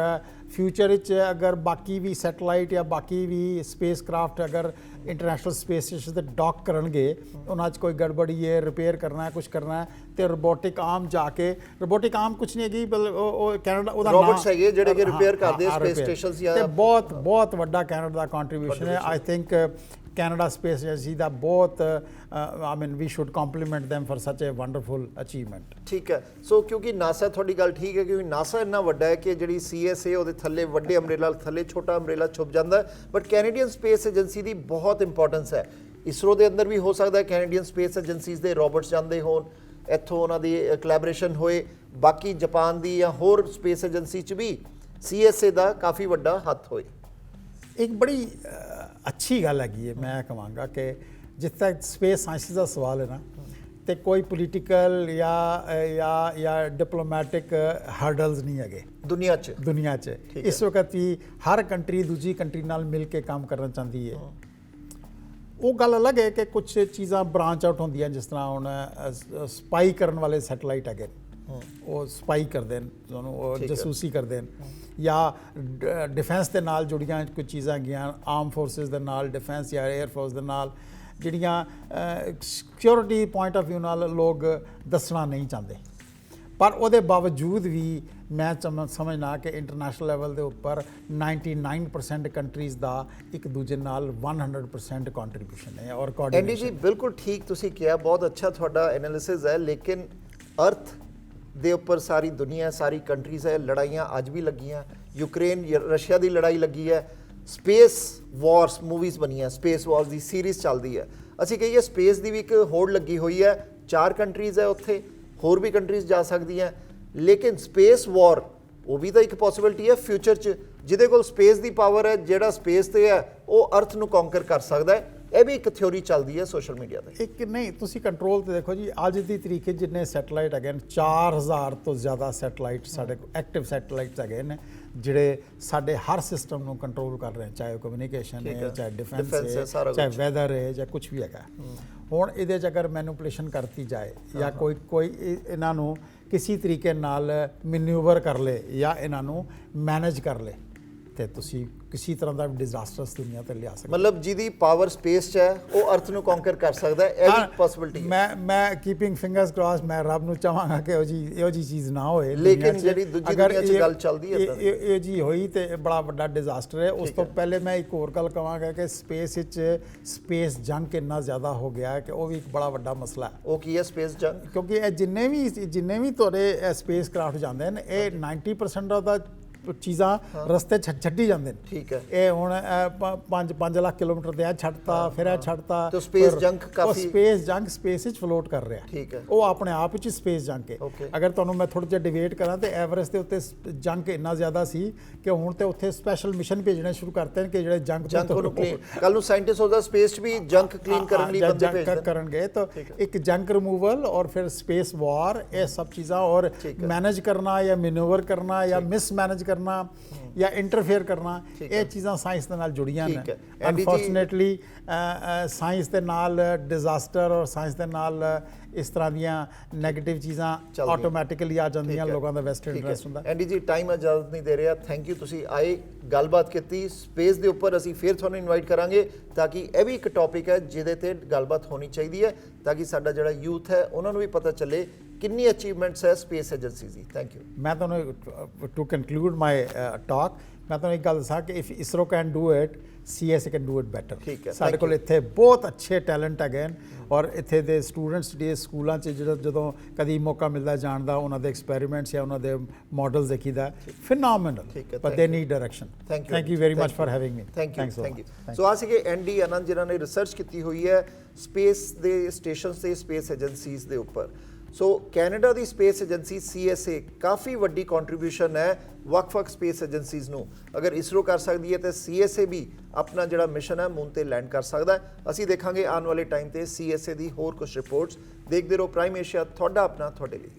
B: ਫਿਊਚਰ ਵਿੱਚ ਅਗਰ ਬਾਕੀ ਵੀ ਸੈਟਲਾਈਟ ਜਾਂ ਬਾਕੀ ਵੀ ਸਪੇਸ ਕਰਾਫਟ ਅਗਰ ਇੰਟਰਨੈਸ਼ਨਲ ਸਪੇਸ ਸਟੇਸ਼ਨ ਤੇ ਡੌਕ ਕਰਨਗੇ ਉਹਨਾਂ 'ਚ ਕੋਈ ਗੜਬੜੀ ਹੈ ਰਿਪੇਅਰ ਕਰਨਾ ਹੈ ਕੁਝ ਕਰਨਾ ਹੈ ਤੇ ਰੋਬੋਟਿਕ ਆਰਮ ਜਾ ਕੇ ਰੋਬੋਟਿਕ ਆਰਮ ਕੁਝ ਨਹੀਂ ਹੈਗੀ ਉਹ ਕੈਨੇਡਾ ਉਹਦਾ
A: ਰੋਬੋਟਸ ਹੈਗੇ ਜਿਹੜੇ ਕਿ ਰਿਪੇਅਰ ਕਰਦੇ ਸਪੇਸ ਸਟੇਸ਼ਨਸ ਜਾਂ
B: ਤੇ ਬਹੁਤ ਵੱਡਾ ਕੈਨੇਡਾ ਦਾ ਕੰਟਰੀਬਿਊਸ਼ਨ ਹੈ। I think Canada Space Agency ਦਾ ਬਹੁਤ I mean we should compliment them for such a wonderful achievement।
A: ਠੀਕ ਹੈ। ਸੋ ਕਿਉਂਕਿ ਨਾਸਾ ਤੁਹਾਡੀ ਗੱਲ ਠੀਕ ਹੈ ਕਿਉਂਕਿ ਨਾਸਾ ਇੰਨਾ ਵੱਡਾ ਹੈ ਕਿ ਜਿਹੜੀ CSA ਉਹਦੇ ਥੱਲੇ ਵੱਡੇ ਅੰਬਰੇਲਾ ਥੱਲੇ ਛੋਟਾ ਅੰਬਰੇਲਾ ਛੁਪ ਜਾਂਦਾ ਬਟ ਕੈਨੇਡੀਅਨ ਸਪੇਸ ਏਜੰਸੀ ਦੀ ਬਹੁਤ ਇੰਪੋਰਟੈਂਸ ਹੈ। ਇਸਰੋ ਦੇ ਅੰਦਰ ਵੀ ਹੋ ਸਕਦਾ ਹੈ ਕੈਨੇਡੀਅਨ ਸਪੇਸ ਏਜੰਸੀਜ਼ ਦੇ ਰੋਬੋਟਸ ਜਾਂਦੇ ਹੋਣ ਇੱਥੋਂ ਉਹਨਾਂ ਦੀ ਕੋਲੈਬੋਰੇਸ਼ਨ ਹੋਏ ਬਾਕੀ ਜਾਪਾਨ ਦੀ ਜਾਂ ਹੋਰ ਸਪੇਸ ਏਜੰਸੀ 'ਚ ਵੀ CSA ਦਾ ਕਾਫੀ ਵੱਡਾ ਹੱਥ ਹੋਏ।
B: ਇੱਕ ਬੜੀ ਅੱਛੀ ਗੱਲ ਹੈਗੀ ਹੈ ਮੈਂ ਕਹਾਂਗਾ ਕਿ ਜਿੱਥੇ ਤੱਕ ਸਪੇਸ ਸਾਇੰਸਿਸ ਦਾ ਸਵਾਲ ਹੈ ਨਾ ਤੇ ਕੋਈ ਪੋਲੀਟੀਕਲ ਜਾਂ ਡਿਪਲੋਮੈਟਿਕ ਹਰਡਲਸ ਨਹੀਂ ਹੈਗੇ ਦੁਨੀਆ 'ਚ। ਇਸ ਵਕਤ ਵੀ ਹਰ ਕੰਟਰੀ ਦੂਜੀ ਕੰਟਰੀ ਨਾਲ ਮਿਲ ਕੇ ਕੰਮ ਕਰਨਾ ਚਾਹੁੰਦੀ ਹੈ। ਉਹ ਗੱਲ ਅਲੱਗ ਹੈ ਕਿ ਕੁਝ ਚੀਜ਼ਾਂ ਬ੍ਰਾਂਚ ਆਊਟ ਹੁੰਦੀਆਂ ਜਿਸ ਤਰ੍ਹਾਂ ਹੁਣ ਸਪਾਈ ਕਰਨ ਵਾਲੇ ਸੈਟਲਾਈਟ ਹੈਗੇ ਉਹ ਸਪਾਈ ਕਰਦੇ ਨੇ ਤੁਹਾਨੂੰ ਉਹ ਜਸੂਸੀ ਕਰਦੇ ਨੇ ਜਾਂ ਡਿਫੈਂਸ ਦੇ ਨਾਲ ਜੁੜੀਆਂ ਕੁਝ ਚੀਜ਼ਾਂ ਹੈਗੀਆਂ ਆਰਮ ਫੋਰਸਿਸ ਦੇ ਨਾਲ ਡਿਫੈਂਸ ਜਾਂ 에ਅਰ ਫੋਰਸ ਦੇ ਨਾਲ ਜਿਹੜੀਆਂ ਸਿਕਿਉਰਿਟੀ ਪੁਆਇੰਟ ਆਫ ਵਿਊ ਨਾਲ ਲੋਕ ਦੱਸਣਾ ਨਹੀਂ ਚਾਹੁੰਦੇ ਪਰ ਉਹਦੇ ਬਾਵਜੂਦ ਵੀ ਮੈਂ ਸਮਝਣਾ ਕਿ ਇੰਟਰਨੈਸ਼ਨਲ ਲੈਵਲ ਦੇ ਉੱਪਰ 99% ਕੰਟਰੀਜ਼ ਦਾ ਇੱਕ ਦੂਜੇ ਨਾਲ 100% ਕੰਟਰੀਬਿਊਸ਼ਨ ਹੈ ਔਰ ਕੋਆਰਡੀਨੇਸ਼ਨ।
A: ਐਂਡੀ ਜੀ ਬਿਲਕੁਲ ਠੀਕ ਤੁਸੀਂ ਕਿਹਾ ਬਹੁਤ ਅੱਛਾ ਤੁਹਾਡਾ ਐਨਾਲਿਸਿਸ ਹੈ ਲੇਕਿਨ ਅਰਥ ਦੇ ਉੱਪਰ ਸਾਰੀ ਦੁਨੀਆ ਸਾਰੀ ਕੰਟਰੀਜ਼ ਹੈ ਲੜਾਈਆਂ ਅੱਜ ਵੀ ਲੱਗੀਆਂ ਯੂਕਰੇਨ ਰਸ਼ੀਆ ਦੀ ਲੜਾਈ ਲੱਗੀ ਹੈ ਸਪੇਸ ਵਾਰਸ ਮੂਵੀਜ਼ ਬਣੀਆਂ ਸਪੇਸ ਵਾਰਸ ਦੀ ਸੀਰੀਜ਼ ਚੱਲਦੀ ਹੈ ਅਸੀਂ ਕਹੀਏ ਸਪੇਸ ਦੀ ਵੀ ਇੱਕ ਹੋੜ ਲੱਗੀ ਹੋਈ ਹੈ 4 ਕੰਟਰੀਜ਼ ਹੈ ਉੱਥੇ ਹੋਰ ਵੀ ਕੰਟਰੀਜ਼ ਜਾ ਸਕਦੀਆਂ ਲੇਕਿਨ ਸਪੇਸ ਵਾਰ ਉਹ ਵੀ ਤਾਂ ਇੱਕ ਪੋਸੀਬਿਲਿਟੀ ਹੈ ਫਿਊਚਰ 'ਚ ਜਿਹਦੇ ਕੋਲ ਸਪੇਸ ਦੀ ਪਾਵਰ ਹੈ ਜਿਹੜਾ ਸਪੇਸ ਤੇ ਹੈ ਉਹ ਅਰਥ ਨੂੰ ਕੌਂਕਰ ਕਰ ਸਕਦਾ ਹੈ ਇਹ ਵੀ ਇੱਕ ਥਿਉਰੀ ਚੱਲਦੀ ਹੈ ਸੋਸ਼ਲ ਮੀਡੀਆ ਤੇ।
B: ਇੱਕ ਨਹੀਂ ਤੁਸੀਂ ਕੰਟਰੋਲ ਤੇ ਦੇਖੋ ਜੀ ਅੱਜ ਦੀ ਤਰੀਕੇ ਜਿੰਨੇ ਸੈਟਲਾਈਟ ਹੈਗੇ ਨੇ 4000 ਤੋਂ ਜ਼ਿਆਦਾ ਸੈਟਲਾਈਟ ਸਾਡੇ ਕੋਲ ਐਕਟਿਵ ਸੈਟਲਾਈਟਸ ਹੈਗੇ ਨੇ ਜਿਹੜੇ ਸਾਡੇ ਹਰ ਸਿਸਟਮ ਨੂੰ ਕੰਟਰੋਲ ਕਰ ਰਹੇ ਚਾਹੇ ਕਮਿਊਨੀਕੇਸ਼ਨ ਹੈ ਚਾਹੇ ਡਿਫੈਂਸ ਹੈ ਚਾਹੇ ਵੈਦਰ ਹੈ ਜਾਂ ਕੁਝ ਵੀ ਹੈਗਾ। ਹੁਣ ਇਹਦੇ 'ਚ ਅਗਰ ਮੈਨੂਪੂਲੇਸ਼ਨ ਕਰਤੀ ਜਾਏ ਜਾਂ ਕੋਈ ਇਹਨਾਂ ਨੂੰ ਕਿਸੇ ਤਰੀਕੇ ਨਾਲ ਮੈਨੂਵਰ ਕਰ ਲੇ ਜਾਂ ਇਹਨਾਂ ਨੂੰ ਮੈਨੇਜ ਕਰ ਲੇ ਤੇ ਤੁਸੀਂ ਕਿਸੇ ਤਰ੍ਹਾਂ ਦਾ ਡਿਜ਼ਾਸਟਰਸ ਦੁਨੀਆ ਤੇ ਲਿਆ ਸਕਦੇ
A: ਮਤਲਬ ਜਿਹਦੀ ਪਾਵਰ ਸਪੇਸ 'ਚ ਹੈ ਉਹ ਅਰਥ ਨੂੰ ਕੌਂਕਰ ਕਰ ਸਕਦਾ ਹੈ ਇਹ ਵੀ ਪੋਸੀਬਿਲਿਟੀ ਹੈ।
B: ਮੈਂ ਕੀਪਿੰਗ ਫਿੰਗਰਸ ਕ੍ਰਾਸ ਮੈਂ ਰੱਬ ਨੂੰ ਚਾਹਾਂਗਾ ਕਿ ਇਹੋ ਜੀ ਚੀਜ਼ ਨਾ ਹੋਏ
A: ਲੇਕਿਨ ਜਿਹੜੀ ਦੂਜੀ ਦੁਨੀਆ 'ਚ ਗੱਲ ਚੱਲਦੀ ਹੈ
B: ਇਹ ਜੀ ਹੋਈ ਤੇ ਬੜਾ ਵੱਡਾ ਡਿਜ਼ਾਸਟਰ ਹੈ। ਉਸ ਤੋਂ ਪਹਿਲੇ ਮੈਂ ਇੱਕ ਹੋਰ ਗੱਲ ਕਹਾਂਗਾ ਕਿ ਸਪੇਸ ਵਿੱਚ ਸਪੇਸ ਜੰਗ ਇੰਨਾ ਜ਼ਿਆਦਾ ਹੋ ਗਿਆ ਕਿ ਉਹ ਵੀ ਇੱਕ ਬੜਾ ਵੱਡਾ ਮਸਲਾ ਹੈ।
A: ਉਹ ਕੀ ਹੈ ਸਪੇਸ ਜੰਗ? ਕਿਉਂਕਿ
B: ਇਹ ਜਿੰਨੇ ਵੀ ਤੁਹਾਡੇ ਸਪੇਸ ਕਰਾਫਟ ਜਾਂਦੇ ਨੇ ਇਹ 90% ਦਾ ਚੀਜ਼ਾਂ ਰਸਤੇ ਛੱਡੀ ਜਾਂਦੇ ਨੇ।
A: ਠੀਕ ਹੈ।
B: ਇਹ ਹੁਣ 5 ਲੱਖ ਕਿਲੋਮੀਟਰ ਤੇ ਇਹ ਛੱਡਤਾ ਫਿਰ ਇਹ ਛੱਡਤਾ
A: ਤੇ ਸਪੇਸ ਜੰਗ ਕਾਫੀ
B: ਸਪੇਸ ਜੰਗ ਸਪੇਸ ਵਿੱਚ ਫਲੋਟ ਕਰ ਰਿਹਾ।
A: ਠੀਕ ਹੈ।
B: ਉਹ ਆਪਣੇ ਆਪ ਵਿੱਚ ਸਪੇਸ ਜੰਗ ਹੈ। ਅਗਰ ਤੁਹਾਨੂੰ ਮੈਂ ਥੋੜਾ ਜਿਹਾ ਡਿਬੇਟ ਕਰਾਂ ਤੇ ਐਵਰੇਸਟ ਦੇ ਉੱਤੇ ਜੰਗ ਇੰਨਾ ਜ਼ਿਆਦਾ ਸੀ ਕਿ ਹੁਣ ਤੇ ਉੱਥੇ ਸਪੈਸ਼ਲ ਮਿਸ਼ਨ ਭੇਜਣੇ ਸ਼ੁਰੂ ਕਰਤੇ ਨੇ ਕਿ ਜਿਹੜੇ ਜੰਗ
A: ਨੂੰ ਕੱਲ ਨੂੰ ਸਾਇੰਟਿਸਟ ਉਹਦਾ ਸਪੇਸ 'ਚ ਵੀ ਜੰਗ ਕਲੀਨ ਕਰਨ ਲਈ ਬੰਦੇ ਭੇਜਦੇ ਕਰਨਗੇ
B: ਤਾਂ ਇੱਕ ਜੰਗ ਰਿਮੂਵਲ ਔਰ ਫਿਰ ਸਪੇਸ ਵਾਰ ਇਹ ਸਭ ਚੀਜ਼ਾਂ ਔਰ ਮੈਨੇਜ ਕਰਨਾ ਜਾਂ ਮੈਨੂਵਰ ਕਰਨਾ ਜਾਂ ਮਿਸਮੈਨੇਜ ਕਰਨਾ ਜਾਂ ਇੰਟਰਫੇਅਰ ਕਰਨਾ ਇਹ ਚੀਜ਼ਾਂ ਸਾਇੰਸ ਦੇ ਨਾਲ ਜੁੜੀਆਂ ਨੇ। ਅਨਫੋਰਚੂਨੇਟਲੀ ਸਾਇੰਸ ਦੇ ਨਾਲ ਡਿਜ਼ਾਸਟਰ ਔਰ ਸਾਇੰਸ ਦੇ ਨਾਲ ਇਸ ਤਰ੍ਹਾਂ ਦੀਆਂ ਨੈਗੇਟਿਵ ਚੀਜ਼ਾਂ ਆਟੋਮੈਟਿਕਲੀ ਆ ਜਾਂਦੀਆਂ ਲੋਕਾਂ ਦਾ ਵੈਸਟਡ ਇੰਟਰਸਟ ਹੁੰਦਾ।
A: ਐਂਡੀ ਜੀ ਟਾਈਮ ਇਜਾਜ਼ਤ ਨਹੀਂ ਦੇ ਰਿਹਾ ਥੈਂਕ ਯੂ ਤੁਸੀਂ ਆਏ ਗੱਲਬਾਤ ਕੀਤੀ ਸਪੇਸ ਦੇ ਉੱਪਰ ਅਸੀਂ ਫਿਰ ਤੁਹਾਨੂੰ ਇਨਵਾਈਟ ਕਰਾਂਗੇ ਤਾਂ ਕਿ ਇਹ ਵੀ ਇੱਕ ਟੌਪਿਕ ਹੈ ਜਿਹਦੇ ਤੇ ਗੱਲਬਾਤ ਹੋਣੀ ਚਾਹੀਦੀ ਹੈ ਤਾਂ ਕਿ ਸਾਡਾ ਜਿਹੜਾ ਯੂਥ ਹੈ ਉਹਨਾਂ ਨੂੰ ਵੀ ਪਤਾ ਚੱਲੇ ਕਿੰਨੀ ਅਚੀਵਮੈਂਟਸ ਹੈ space agencies the. Thank you.
B: ਮੈਂ ਤੁਹਾਨੂੰ ਟੂ ਕਨਕਲੂਡ ਮਾਈ ਟਾਕ ਮੈਂ ਤੁਹਾਨੂੰ ਇੱਕ ਗੱਲ ਦੱਸਾਂ ਕਿ if ISRO can do it CSA can do it better.
A: ਠੀਕ ਹੈ।
B: ਸਾਡੇ ਕੋਲ ਇੱਥੇ ਬਹੁਤ ਅੱਛੇ ਟੈਲੈਂਟ ਹੈਗੇ ਔਰ ਇੱਥੇ ਦੇ ਸਟੂਡੈਂਟਸ ਜਿਹੜੇ ਸਕੂਲਾਂ 'ਚ ਜਦੋਂ ਕਦੀ ਮੌਕਾ ਮਿਲਦਾ ਜਾਣ ਦਾ ਉਹਨਾਂ ਦੇ ਐਕਸਪੈਰੀਮੈਂਟਸ ਜਾਂ ਉਹਨਾਂ ਦੇ ਮਾਡਲਸ ਦੇਖੀਦਾ phenomenal but they need direction. Thank you very much for having me.
A: Thank you. So ਆ ਸੀਗੇ ਐਂਡੀ ਆਨੰਦ ਜਿਨ੍ਹਾਂ ਨੇ ਰਿਸਰਚ ਕੀਤੀ ਹੋਈ ਹੈ ਸਪੇਸ ਦੇ ਸਟੇਸ਼ਨਸ ਤੇ ਸਪੇਸ ਏਜੰਸੀਜ਼ ਦੇ ਉੱਪਰ। ਸੋ ਕੈਨੇਡਾ ਦੀ ਸਪੇਸ ਏਜੰਸੀ CSA ਕਾਫੀ ਵੱਡੀ ਕੰਟਰੀਬਿਊਸ਼ਨ ਹੈ ਵੱਖ-ਵੱਖ ਸਪੇਸ ਏਜੰਸੀਜ਼ ਨੂੰ। ਅਗਰ ਇਸਰੋ ਕਰ ਸਕਦੀ ਹੈ ਤਾਂ CSA ਵੀ ਆਪਣਾ ਜਿਹੜਾ ਮਿਸ਼ਨ ਹੈ ਮੂਨ ਤੇ ਲੈਂਡ ਕਰ ਸਕਦਾ ਹੈ। ਅਸੀਂ ਦੇਖਾਂਗੇ ਆਉਣ ਵਾਲੇ ਟਾਈਮ ਤੇ CSA ਦੀ ਹੋਰ ਕੁਝ ਰਿਪੋਰਟਸ। ਦੇਖਦੇ ਰਹੋ ਪ੍ਰਾਈਮ ਏਸ਼ੀਆ, ਤੁਹਾਡਾ ਆਪਣਾ, ਤੁਹਾਡੇ ਲਈ।